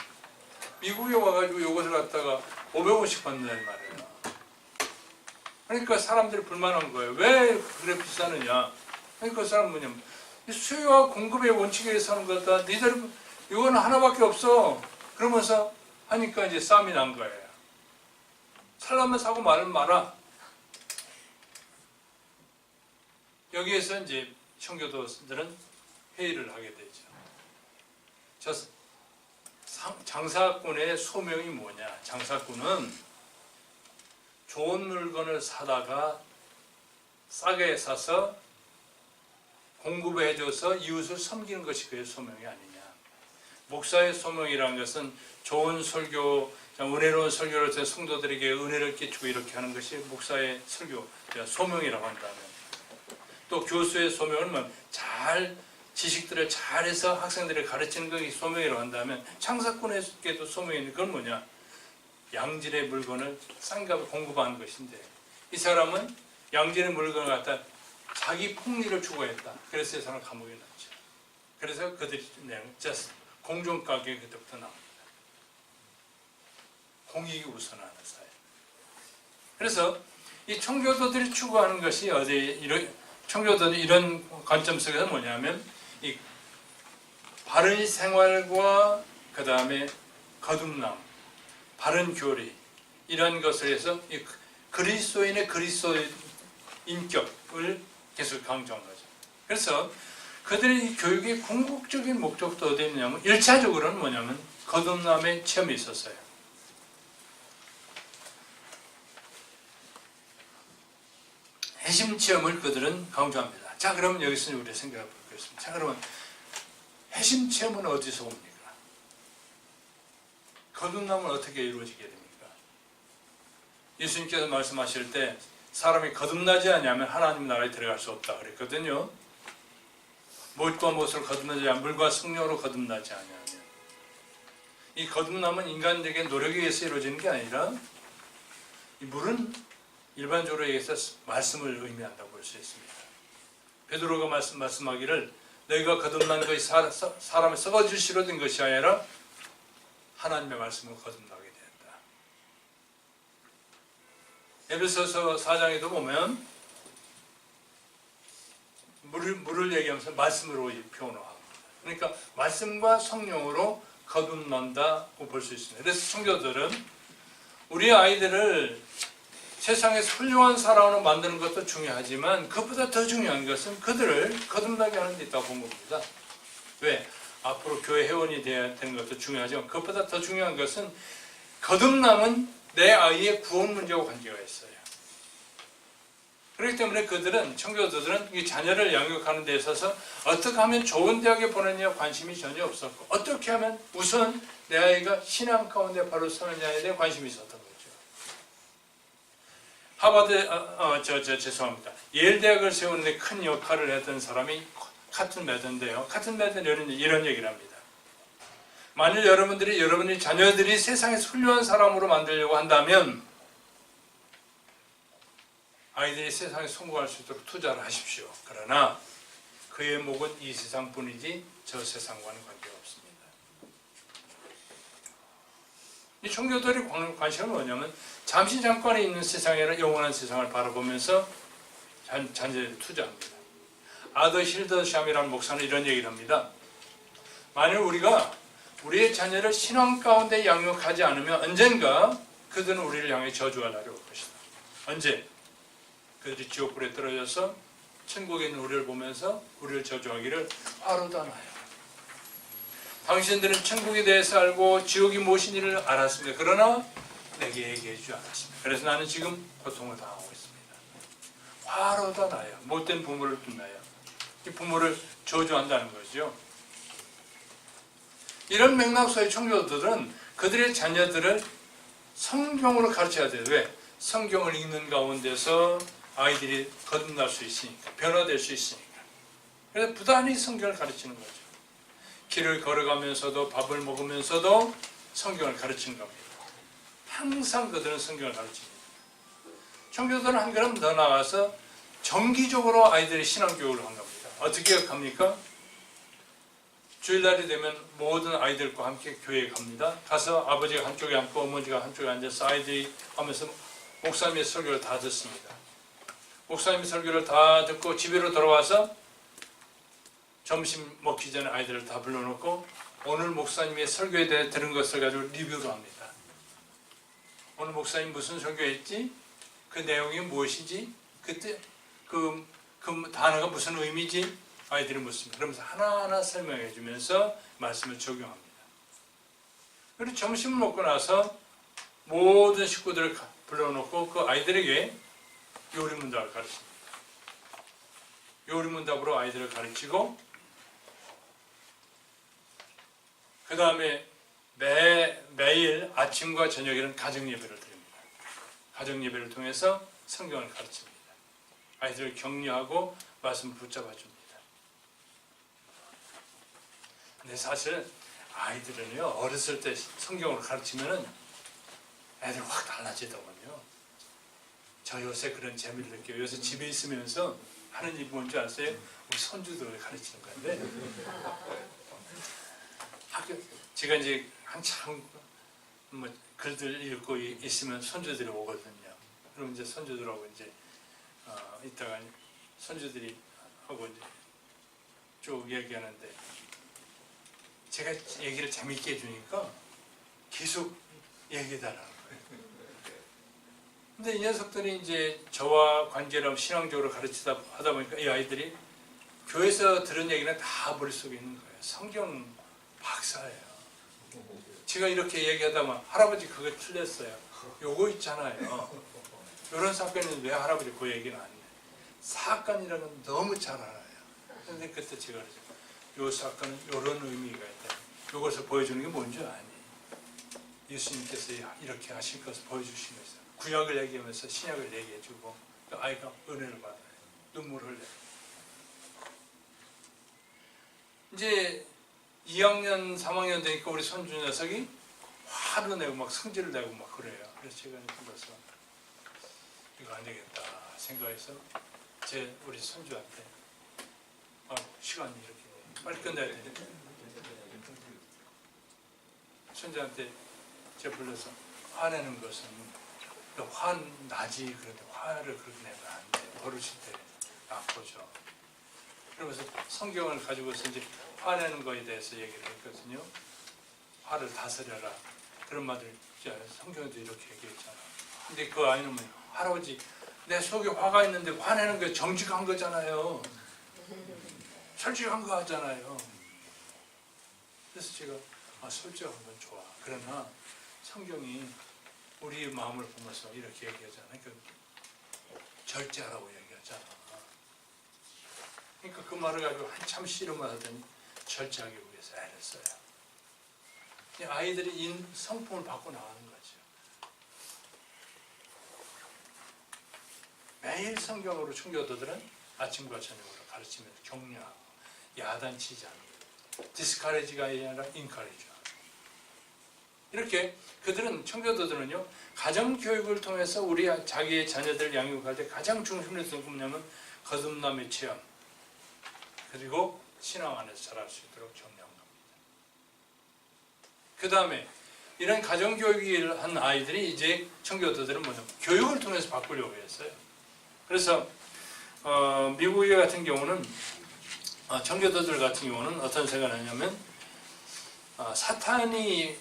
미국에 와가지고 이것을 갖다가 500원씩 받는다는 말이에요. 그러니까 사람들이 불만한 거예요. 왜 그래 비싸느냐. 그러니까 그 사람은 뭐냐면 수요와 공급의 원칙에 의해서 하는 거다. 니들 이거는 하나밖에 없어. 그러면서 하니까 이제 싸움이 난 거예요. 살라면 사고 말은 마라. 여기에서 이제 청교도들은 회의를 하게 되죠. 장사꾼의 소명이 뭐냐? 장사꾼은 좋은 물건을 사다가 싸게 사서 공급해줘서 이웃을 섬기는 것이 그의 소명이 아니냐. 목사의 소명이라는 것은 좋은 설교, 은혜로운 설교를 통해 성도들에게 은혜를 끼치고 이렇게 하는 것이 목사의 설교, 소명이라고 한다면, 또 교수의 소명은 잘 지식들을 잘해서 학생들을 가르치는 것이 소명이라고 한다면, 창사꾼에게도 소명이 있는 건 뭐냐? 양질의 물건을 싼 값에 공급하는 것인데, 이 사람은 양질의 물건을 갖다 자기 폭리를 추구했다. 그래서 이 사람은 감옥에 넣었죠. 그래서 그들이 공정가격이 그때부터 나옵니다. 공익이 우선하는 사회. 그래서 이 청교도들이 추구하는 것이 청교도는 이런 관점 속에서 뭐냐면 이 바른 생활과 그 다음에 거듭남, 바른 교리 이런 것을 해서 이 그리스도인의 그리스도인 인격을 계속 강조한 거죠. 그래서 그들의 이 교육의 궁극적인 목적도 어디에 있냐면 1차적으로는 뭐냐면 거듭남의 체험이 있었어요. 회심 체험을 그들은 강조합니다. 자, 그러면 여기서 우리 생각해 보겠습니다. 자, 그러면 회심 체험은 어디서 옵니까? 거듭남은 어떻게 이루어지게 됩니까? 예수님께서 말씀하실 때 사람이 거듭나지 않으면 하나님 나라에 들어갈 수 없다 그랬거든요. 못과 못으로 거듭나지 않으면 물과 성령으로 거듭나지 않으면 이 거듭남은 인간에게 노력에 의해서 이루어지는 게 아니라 이 물은 일반적으로 얘기해서 말씀을 의미한다고 볼 수 있습니다. 베드로가 말씀하기를 너희가 거듭난 것이 사람의 썩어질 시로 된 것이 아니라 하나님의 말씀을 거듭나게 된다. 에베소서 4장에도 보면 물을 얘기하면서 말씀으로 표현을 합니다. 그러니까 말씀과 성령으로 거듭난다고 볼 수 있습니다. 그래서 청교도들은 우리 아이들을 세상에서 훌륭한 사람으로 만드는 것도 중요하지만 그것보다 더 중요한 것은 그들을 거듭나게 하는 데 있다고 본 겁니다. 왜? 앞으로 교회 회원이 되어야 되는 것도 중요하지만 그것보다 더 중요한 것은 거듭남은 내 아이의 구원 문제와 관계가 있어요. 그렇기 때문에 그들은, 청교도들은 이 자녀를 양육하는 데 있어서 어떻게 하면 좋은 대학에 보내느냐 관심이 전혀 없었고 어떻게 하면 우선 내 아이가 신앙 가운데 바로 서느냐에 대해 관심이 있었던 거죠. 죄송합니다. 예일 대학을 세우는 데 큰 역할을 했던 사람이 카튼 매던데요. 카튼 매던은 이런 얘기를 합니다. 만일 여러분의 자녀들이 세상에서 훌륭한 사람으로 만들려고 한다면 아이들이 세상에 성공할 수 있도록 투자를 하십시오. 그러나 그의 목은 이 세상뿐이지 저 세상과는 관계가 없습니다. 이 청교도의 관심은 뭐냐면 잠시 잠깐에 있는 세상이 아니라 영원한 세상을 바라보면서 자녀를 투자합니다. 아더 힐더샴이라는 목사는 이런 얘기를 합니다. 만일 우리가 우리의 자녀를 신앙 가운데 양육하지 않으면 언젠가 그들은 우리를 향해 저주할 날이 올 것이다. 언제? 그들이 지옥불에 떨어져서 천국에 있는 우리를 보면서 우리를 저주하기를 화로다 나요. 당신들은 천국에 대해서 알고 지옥이 무엇인지를 알았습니다. 그러나 내게 얘기해 주지 않았습니다. 그래서 나는 지금 고통을 당하고 있습니다. 화로다 나요. 못된 부모를 둔나요. 이 부모를 저주한다는 거죠. 이런 맥락 속의 청교도들은 그들의 자녀들을 성경으로 가르쳐야 돼요. 왜? 성경을 읽는 가운데서 아이들이 거듭날 수 있으니까, 변화될 수 있으니까. 그래서 부단히 성경을 가르치는 거죠. 길을 걸어가면서도 밥을 먹으면서도 성경을 가르치는 겁니다. 항상 그들은 성경을 가르칩니다. 청교도는 한 걸음 더 나아가서 정기적으로 아이들의 신앙교육을 한 겁니다. 어떻게 합니까? 주일날이 되면 모든 아이들과 함께 교회에 갑니다. 가서 아버지가 한쪽에 앉고 어머니가 한쪽에 앉아서 아이들이 하면서 목사님의 설교를 다 듣습니다. 목사님의 설교를 다 듣고 집으로 돌아와서 점심 먹기 전에 아이들을 다 불러놓고 오늘 목사님의 설교에 대해 들은 것을 가지고 리뷰를 합니다. 오늘 목사님 무슨 설교했지? 그 내용이 무엇이지? 그때 그 단어가 무슨 의미지? 아이들이 묻습니다. 그러면서 하나하나 설명해 주면서 말씀을 적용합니다. 그리고 점심을 먹고 나서 모든 식구들을 불러놓고 그 아이들에게 요리문답을 가르칩니다. 요리문답으로 아이들을 가르치고 그 다음에 매일 아침과 저녁에는 가정예배를 드립니다. 가정예배를 통해서 성경을 가르칩니다. 아이들을 격려하고 말씀을 붙잡아 줍니다. 근데 사실 아이들은요, 어렸을 때 성경을 가르치면은 애들 확 달라지더군요. 저 요새 그런 재미를 느껴요. 요새 집에 있으면서 하는 일이 뭔지 아세요? 우리 손주들을 가르치는 건데 제가 이제 한참 글들 읽고 있으면 손주들이 오거든요. 그럼 이제 손주들하고 이제 이따가 선주들이 하고 이제 쭉 얘기하는데 제가 얘기를 재밌게 해주니까 계속 얘기해달라는 거예요. 근데 이 녀석들이 이제 저와 관계를 신앙적으로 가르치다 하다 보니까 이 아이들이 교회에서 들은 얘기는 다 머릿속에 있는 거예요. 성경 박사예요. 제가 이렇게 얘기하다만 할아버지 그거 틀렸어요. 요거 있잖아요. 이런 사건은 왜 할아버지 그 얘기는 안 해? 사건이라는 건 너무 잘 알아요. 근데 그때 제가 그랬죠. 요 사건은 이런 의미가 있다. 이것을 보여주는 게 뭔지 아니? 예수님께서 이렇게 하실 것을 보여주신 것이다. 구약을 얘기하면서 신약을 얘기해주고 그 아이가 은혜를 받아요. 눈물을 흘려요. 이제 2학년, 3학년 되니까 우리 손주 녀석이 화를 내고 막 성질을 내고 막 그래요. 그래서 제가 불러서 이거 안 되겠다 생각해서 우리 손주한테 시간이 이렇게 빨리 끝내야 되는데 손주한테 제가 불러서 화내는 것은 화나지 그런데 화를 그렇게 내면 안 돼. 버릇일 때 나쁘죠. 그러면서 성경을 가지고서 이제 화내는 거에 대해서 얘기를 했거든요. 화를 다스려라. 그런 말들 성경에도 이렇게 얘기했잖아. 근데 그 아이는 뭐냐? 할아버지 내 속에 화가 있는데 화내는 게 정직한 거잖아요. 솔직한 거 하잖아요. 그래서 제가 솔직한 건 좋아. 그러나 성경이 우리 마음을 보면서 이렇게 얘기하잖아요. 그러니까 절제하라고 얘기하잖아. 그러니까 그 말을 가지고 한참 씨름을 하더니 절제하기 위해서 애를 써요. 아이들이 성품을 받고 나가는 거죠. 매일 성경으로 청교도들은 아침과 저녁으로 가르치면서 격려하고 야단치지 않는 디스카레지가 아니라 인카레지. 이렇게 그들은 청교도들은요 가정교육을 통해서 우리 자기의 자녀들을 양육할 때 가장 중심을 두는 게 뭐냐면 거듭남의 체험 그리고 신앙 안에서 자랄 수 있도록 격려한 겁니다. 그 다음에 이런 가정교육을 한 아이들이 이제 청교도들은 뭐냐면 교육을 통해서 바꾸려고 했어요. 그래서 미국의 같은 경우는 청교도들 같은 경우는 어떤 생각을 하냐면 사탄이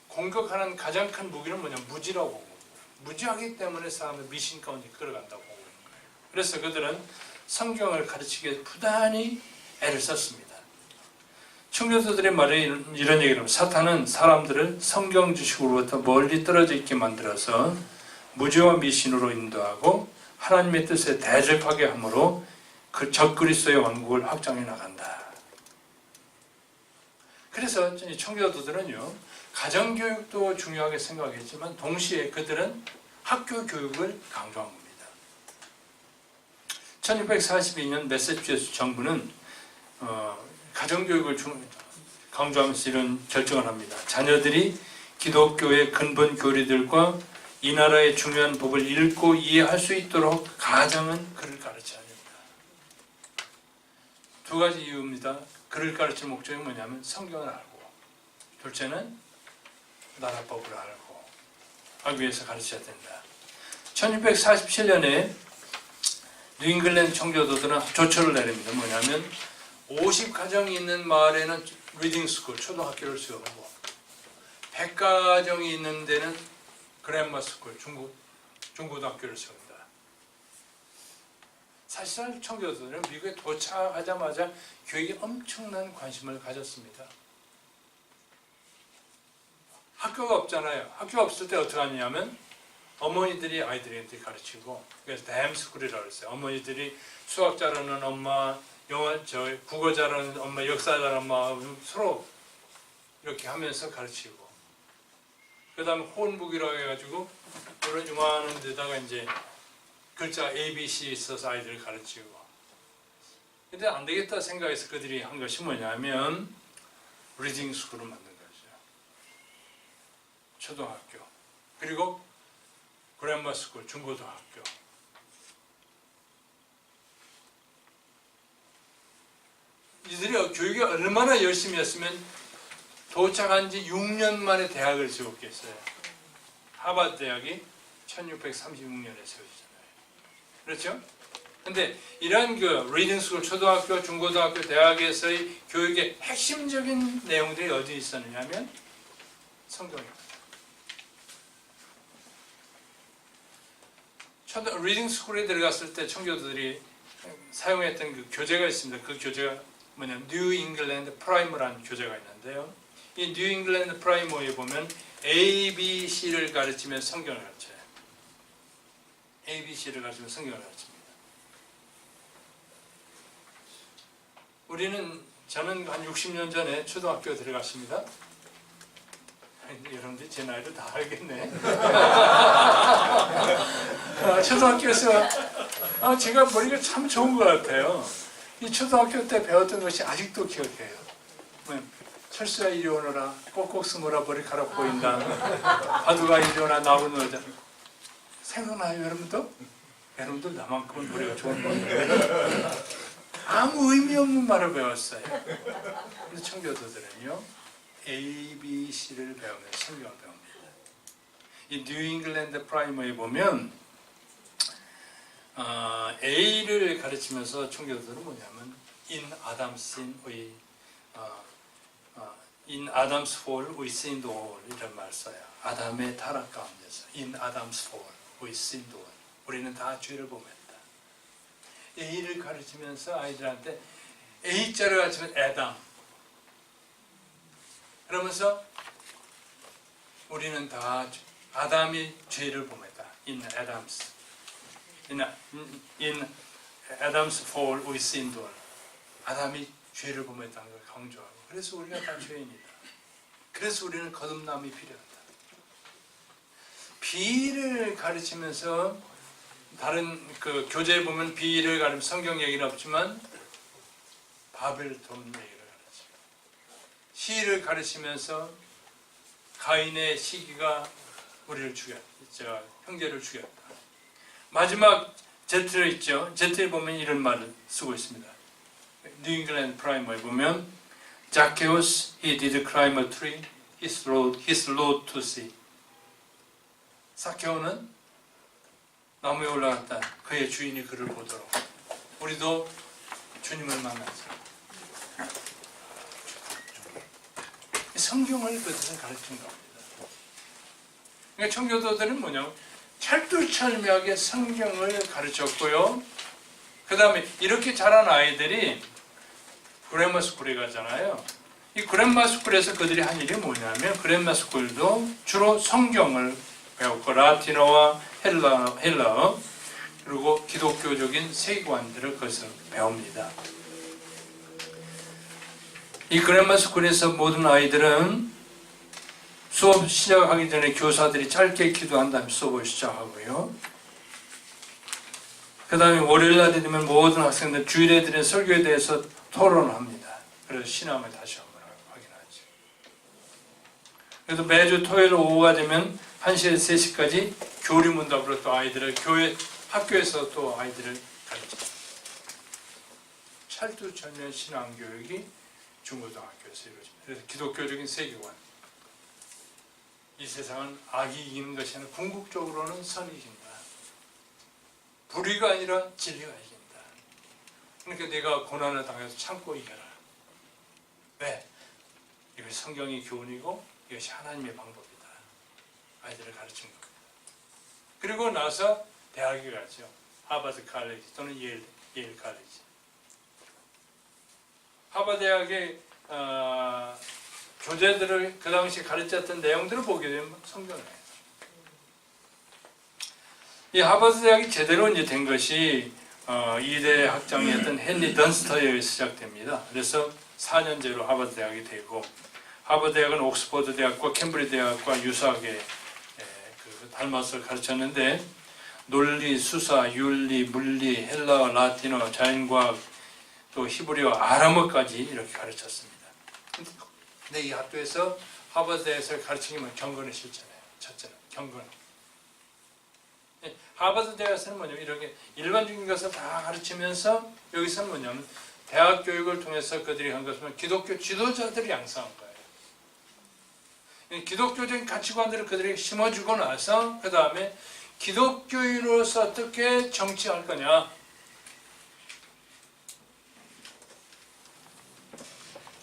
공격하는 가장 큰 무기는 뭐냐 무지라고 보고 무지하기 때문에 사람을 미신 가운데 끌어간다고 보고 있는 거예요. 그래서 그들은 성경을 가르치기 위해서 부단히 애를 썼습니다. 청교도들의 말에 이런 얘기를 하면 사탄은 사람들을 성경 지식으로부터 멀리 떨어져 있게 만들어서 무지와 미신으로 인도하고 하나님의 뜻에 대적하게 함으로 그 적그리스도의 왕국을 확장해 나간다. 그래서 청교도들은요 가정교육도 중요하게 생각했지만 동시에 그들은 학교 교육을 강조한 겁니다. 1642년 매사추세츠 정부는 가정교육을 강조하면서 이런 결정을 합니다. 자녀들이 기독교의 근본 교리들과 이 나라의 중요한 법을 읽고 이해할 수 있도록 가정은 글을 가르쳐야 됩니다. 두 가지 이유입니다. 글을 가르칠 목적이 뭐냐면 성경을 알고 둘째는 나라법을 알고 하기 위해서 가르쳐야 된다. 1647년에 뉴잉글랜드 청교도들은 조처를 내립니다. 뭐냐면 50가정이 있는 마을에는 리딩스쿨, 초등학교를 세우고 100가정이 있는 데는 그랜마스쿨, 중고등학교를 세운다. 사실상 청교도들은 미국에 도착하자마자 교육에 엄청난 관심을 가졌습니다. 학교가 없잖아요. 학교가 없을 때 어떻게 하냐면 어머니들이 아이들한테 가르치고 그래서 댐스쿨이라고 했어요. 어머니들이 수학 잘하는 엄마, 국어 잘하는 엄마, 역사 잘하는 엄마 서로 이렇게 하면서 가르치고 그 다음에 혼북이라고 해가지고 이런 요만한 데다가 이제 글자 ABC 써서 아이들을 가르치고 근데 안 되겠다 생각해서 그들이 한 것이 뭐냐면 리딩 스쿨을 만든 거죠. 초등학교 그리고 그랜마 스쿨 중고등학교 이들이 교육에 얼마나 열심히 했으면 도착한 지 6년 만에 대학을 세웠겠어요. 하버드 대학이 1636년에 세워지잖아요. 그렇죠? 근데 이런 그 리딩 스쿨, 초등학교, 중고등학교, 대학에서의 교육의 핵심적인 내용들이 어디 있었느냐 하면 성경입니다. 리딩 스쿨에 들어갔을 때 청교도들이 사용했던 그 교재가 있습니다. 그 교재가 뭐냐면 뉴 잉글랜드 프라이머라는 교재가 있는데요. 이 뉴 잉글랜드 프라이머에 보면 A, B, C를 가르치면 성경을 가르쳐요. A, B, C를 가르치면 성경을 가르칩니다. 저는 한 60년 전에 초등학교에 들어갔습니다. 여러분들이 제 나이를 다 알겠네. 초등학교에서 제가 머리가 참 좋은 것 같아요. 이 초등학교 때 배웠던 것이 아직도 기억해요. 철수야 이리 오너라, 꼭꼭 숨어라 머리카락 보인다, 바둑아 이리 오나 나무 놀자. 생각나요 여러분도? 여러분들 나만큼은 머리가 좋은 거예요. 아무 의미 없는 말을 배웠어요. 근데 청교도들은요 A, B, C를 배우면 성경을 배웁니다. 이 뉴 잉글랜드 프라이머에 보면 A를 가르치면서 청교도들은 뭐냐면 In Adam's fall we sinned all 이런 말을 써요. 아담의 타락 가운데서 In Adam's fall we sinned all 우리는 다 죄를 범했다. A를 가르치면서 아이들한테 A자를 가르치면 애담 그러면서 우리는 다 아담이 죄를 범했다. In Adam's fall we sinned all. 아담이 죄를 범했다는 걸 강조하고 그래서 우리가 다 죄인이다. 그래서 우리는 거듭남이 필요하다. B를 가르치면서 다른 그 교재에 보면 B를 가르치면 성경 얘기는 없지만 바벨론 얘기를 가르치고 C를 가르치면서 가인의 시기가 우리를 죽였다. 형제를 죽였다. 마지막 Z를 있죠. Z에 보면 이런 말을 쓰고 있습니다. 뉴 잉글랜드 프라이머에 보면 Zacchaeus, he did climb a tree, his road to see. 삭개오는 나무에 올라갔다. 그의 주인이 그를 보도록. 우리도 주님을 만나자. 성경을 그들은 가르친 겁니다. 그러니까 청교도들은 뭐냐면 철두철미하게 성경을 가르쳤고요. 그 다음에 이렇게 자란 아이들이 그랜마 스쿨에 가잖아요. 이 그랜마 스쿨에서 그들이 한 일이 뭐냐면 그랜마 스쿨도 주로 성경을 배웠고 라틴어와 헬라어 그리고 기독교적인 세계관들을 거기서 배웁니다. 이 그랜마 스쿨에서 모든 아이들은 수업 시작하기 전에 교사들이 짧게 기도한 다음에 수업을 시작하고요. 그 다음에 월요일날 되면 모든 학생들 주일에 드린 설교에 대해서 토론을 합니다. 그래서 신앙을 다시 한번 확인하죠. 그래서 매주 토요일 오후가 되면 1시에서 3시까지 교리문답으로 또 아이들을 학교에서 또 아이들을 가르칩니다. 철두철미한 신앙교육이 중고등학교에서 이루어집니다. 그래서 기독교적인 세계관. 이 세상은 악이 이기는 것이 아니라 궁극적으로는 선이 이긴다. 불의가 아니라 진리가 이긴다. 그러니까 내가 고난을 당해서 참고 이겨라. 왜? 이것이 성경의 교훈이고 이것이 하나님의 방법이다. 아이들을 가르친 겁니다. 그리고 나서 대학에 가죠. 하버드 칼리지 또는 예일 칼리지. 하버드 대학의 교재들을 그 당시 가르쳤던 내용들을 보게 되면 성경이에요. 이 하버드 대학이 제대로 이제 된 것이 2대 학장이었던 헨리 던스터에 의해서 시작됩니다. 그래서 4년제로 하버드 대학이 되고 하버드 대학은 옥스퍼드 대학과 캠브리지 대학과 유사하게 닮아서 가르쳤는데 논리, 수사, 윤리, 물리, 헬라어, 라틴어, 자연과학, 또 히브리어, 아람어까지 이렇게 가르쳤습니다. 근데 이 학교에서 하버드 대학에서 가르치는 건 경건의 실천이에요. 첫째는 경건. 하버드 대학에서는 뭐냐면 이렇게 일반적인 것을 다 가르치면서 여기서는 뭐냐면 대학 교육을 통해서 그들이 한 것은 기독교 지도자들을 양성한 거예요. 기독교적인 가치관들을 그들에게 심어주고 나서 그 다음에 기독교인으로서 어떻게 정치할 거냐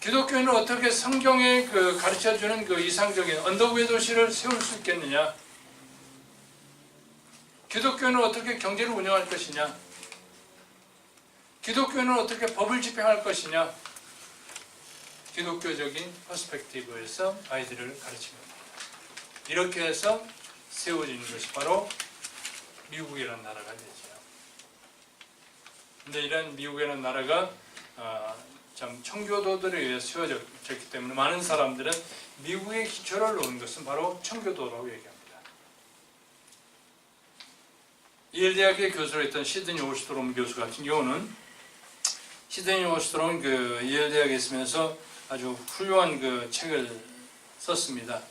기독교는 어떻게 성경에 그 가르쳐주는 그 이상적인 언덕 위의 도시를 세울 수 있겠느냐? 기독교는 어떻게 경제를 운영할 것이냐? 기독교는 어떻게 법을 집행할 것이냐? 기독교적인 퍼스펙티브에서 아이들을 가르칩니다. 이렇게 해서 세워지는 것이 바로 미국이라는 나라가 되죠. 근데 이런 미국이라는 나라가 참 청교도들에 의해 세워졌기 때문에 많은 사람들은 미국의 기초를 놓은 것은 바로 청교도라고 얘기합니다. 이엘대학의 교수로 했던 시드니 올스트롬 교수 같은 경우는 시드니 올스트롬 그 이엘대학에 있으면서 아주 훌륭한 그 책을 썼습니다.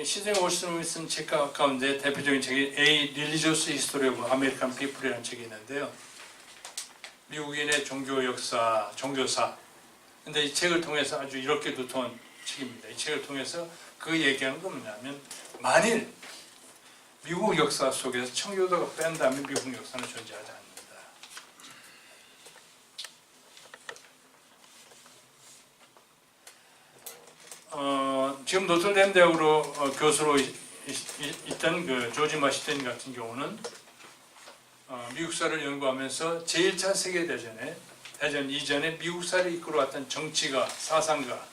시드니 올스트롬이 쓴 책 가운데 대표적인 책이 A Religious History of American People이라는 책이 있는데요. 미국인의 종교 역사, 종교사. 근데 이 책을 통해서 아주 이렇게 두터운 책입니다. 이 책을 통해서 그 얘기하는 건 뭐냐면 만일 미국 역사 속에서 청교도가 뺀다면 미국 역사는 존재하지 않는다. 지금 노틀댐 대학으로 교수로 있던 그 조지 마시텐 같은 경우는 미국사를 연구하면서 제1차 세계대전에 대전 이전에 미국사를 이끌어왔던 정치가, 사상가,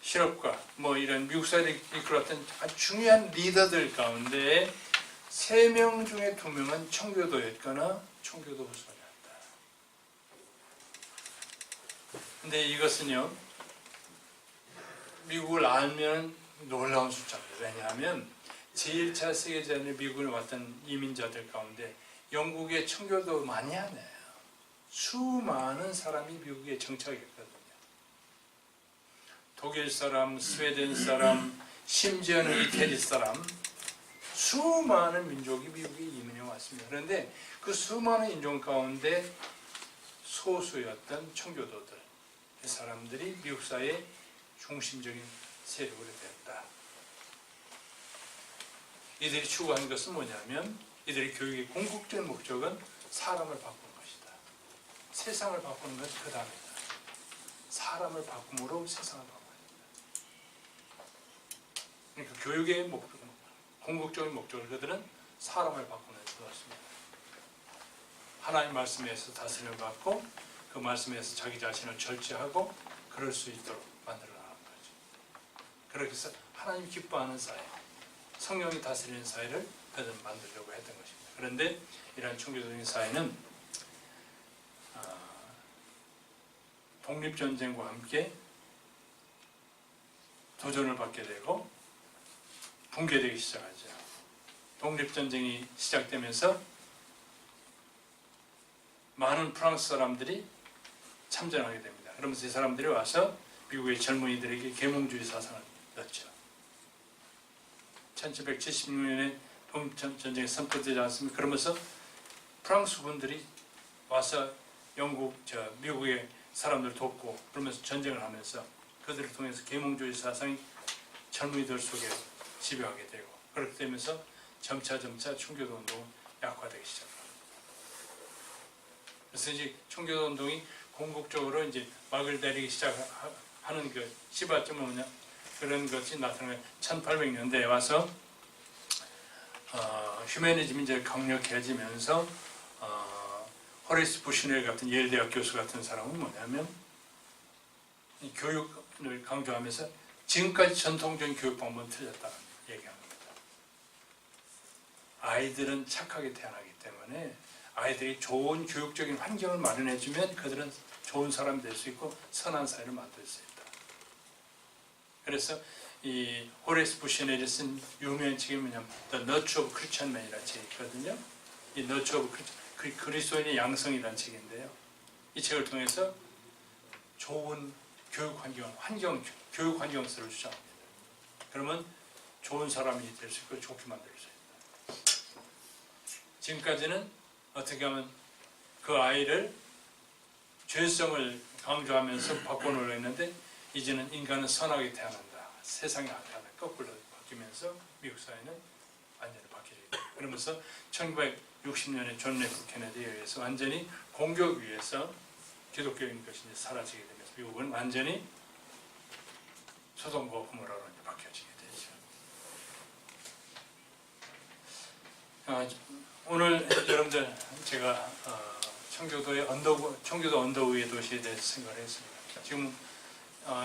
실업가, 뭐 이런 미국사를 이끌어왔던 아주 중요한 리더들 가운데 3명 중에 2명은 청교도였거나 청교도 후손이었다. 근데 이것은요, 미국을 알면 놀라운 숫자입니다. 왜냐하면 제1차 세계대전에 미국을 왔던 이민자들 가운데 영국의 청교도 많이 하네요. 수많은 사람이 미국에 정착했거든요. 독일 사람, 스웨덴 사람, 심지어는 이태리 사람, 수많은 민족이 미국에 이민해 왔습니다. 그런데 그 수많은 인종 가운데 소수였던 청교도들, 이 사람들이 미국 사회의 중심적인 세력으로 됐다. 이들이 추구하는 것은 뭐냐면 이들의 교육의 궁극적인 목적은 사람을 바꾸는 것이다. 세상을 바꾸는 것이 그 다음이다. 사람을 바꿈으로 세상을 바꿔야 된다. 그러니까 교육의 목적은, 궁극적인 목적을 그들은 사람을 바꾸는 데 두었습니다. 하나님 말씀에서 다스림을 받고 그 말씀에서 자기 자신을 절제하고 그럴 수 있도록 만들어 나가는 거죠. 그렇게 해서 하나님 기뻐하는 사회, 성령이 다스리는 사회를 그들은 만들려고 했던 것입니다. 그런데 이러한 청교도적인 사회는 독립전쟁과 함께 도전을 받게 되고 붕괴되기 시작하죠. 독립전쟁이 시작되면서 많은 프랑스 사람들이 참전하게 됩니다. 그러면서 이 사람들이 와서 미국의 젊은이들에게 계몽주의 사상을 넣었죠. 1776년에 독립전쟁이 선포되지 않습니까? 그러면서 프랑스 군들이 와서 미국의 사람들을 돕고 그러면서 전쟁을 하면서 그들을 통해서 계몽주의 사상이 젊은이들 속에 지배하게 되고 그렇게 되면서 점차 청교도 운동은 약화되기 시작합니다. 그래서 이제 청교도 운동이 궁극적으로 이제 막을 내리기 시작하는 그 시발점은 뭐냐? 그런 것이 나타나는 1800년대에 와서 휴머니즘이 이제 강력해지면서 호레이스 부시넬 같은 예일 대학 교수 같은 사람은 뭐냐면 이 교육을 강조하면서 지금까지 전통적인 교육 방법은 틀렸다는 얘기합니다. 아이들은 착하게 태어나기 때문에 아이들이 좋은 교육적인 환경을 마련해주면 그들은 좋은 사람이 될 수 있고 선한 사회를 만들 수 있다. 그래서 이 호레이스 부시넬이 쓴 유명한 책이 뭐냐면 The Nurture of Christian Man이라는 책이 있거든요. 이 Nurture of 그리스도인의 양성이라는 책인데요. 이 책을 통해서 좋은 교육 환경을 주장합니다. 그러면 좋은 사람이 될 수 있고 좋게 만들 수 있다. 지금까지는 어떻게 하면 그 아이를 죄성을 강조하면서 바꿔놓으려 했는데 이제는 인간은 선하게 태어난다. 세상이 악하다. 거꾸로 바뀌면서 미국 사회는 완전히 바뀌게 됩니다. 그러면서 1960년에 존 F 케네디에 의해서 완전히 공격 위에서 기독교인 것이 이제 사라지게 되면서 미국은 완전히 소돔과 고모라로 이제 바뀌어지게 되죠. 오늘 여러분들 제가 청교도 언덕 위의 도시에 대해서 생각을 했습니다. 지금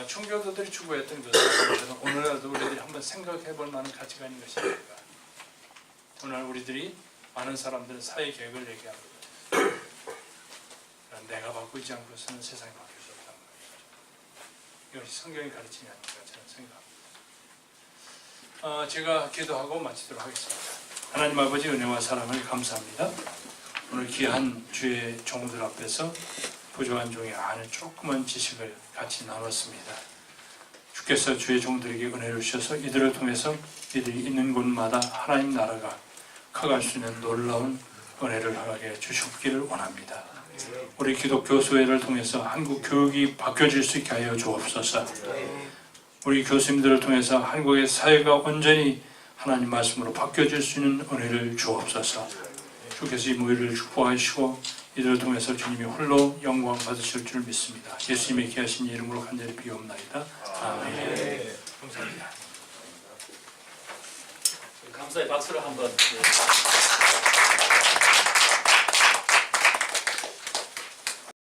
청교도들이 추구했던 것은 오늘날도 우리들이 한번 생각해 볼 만한 가치가 있는 것입니다. 오늘 우리들이 많은 사람들은 사회 계획을 얘기하는 거죠. 내가 바꾸지 않고서는 세상이 바뀔 수 없다는 거죠. 이것이 성경이 가르치지 않는가 저는 생각합니다. 제가 기도하고 마치도록 하겠습니다. 하나님 아버지 은혜와 사랑을 감사합니다. 오늘 귀한 주의 종들 앞에서 부족한 종의 아는 조그만 지식을 같이 나눴습니다. 주께서 주의 종들에게 은혜를 주셔서 이들을 통해서 이들이 있는 곳마다 하나님 나라가 커갈 수 있는 놀라운 은혜를 허락해 주시기를 원합니다. 우리 기독교 소회를 통해서 한국 교육이 바뀌어질 수 있게 하여 주옵소서. 우리 교수님들을 통해서 한국의 사회가 온전히 하나님 말씀으로 바뀌어질 수 있는 은혜를 주옵소서. 주께서 이 모의를 축복하시고 이들을 통해서 주님이 홀로 영광 받으실 줄 믿습니다. 예수님의 귀하신 이름으로 간절히 비옵나이다. 아멘. 감사합니다. 감사의 박수를 한번.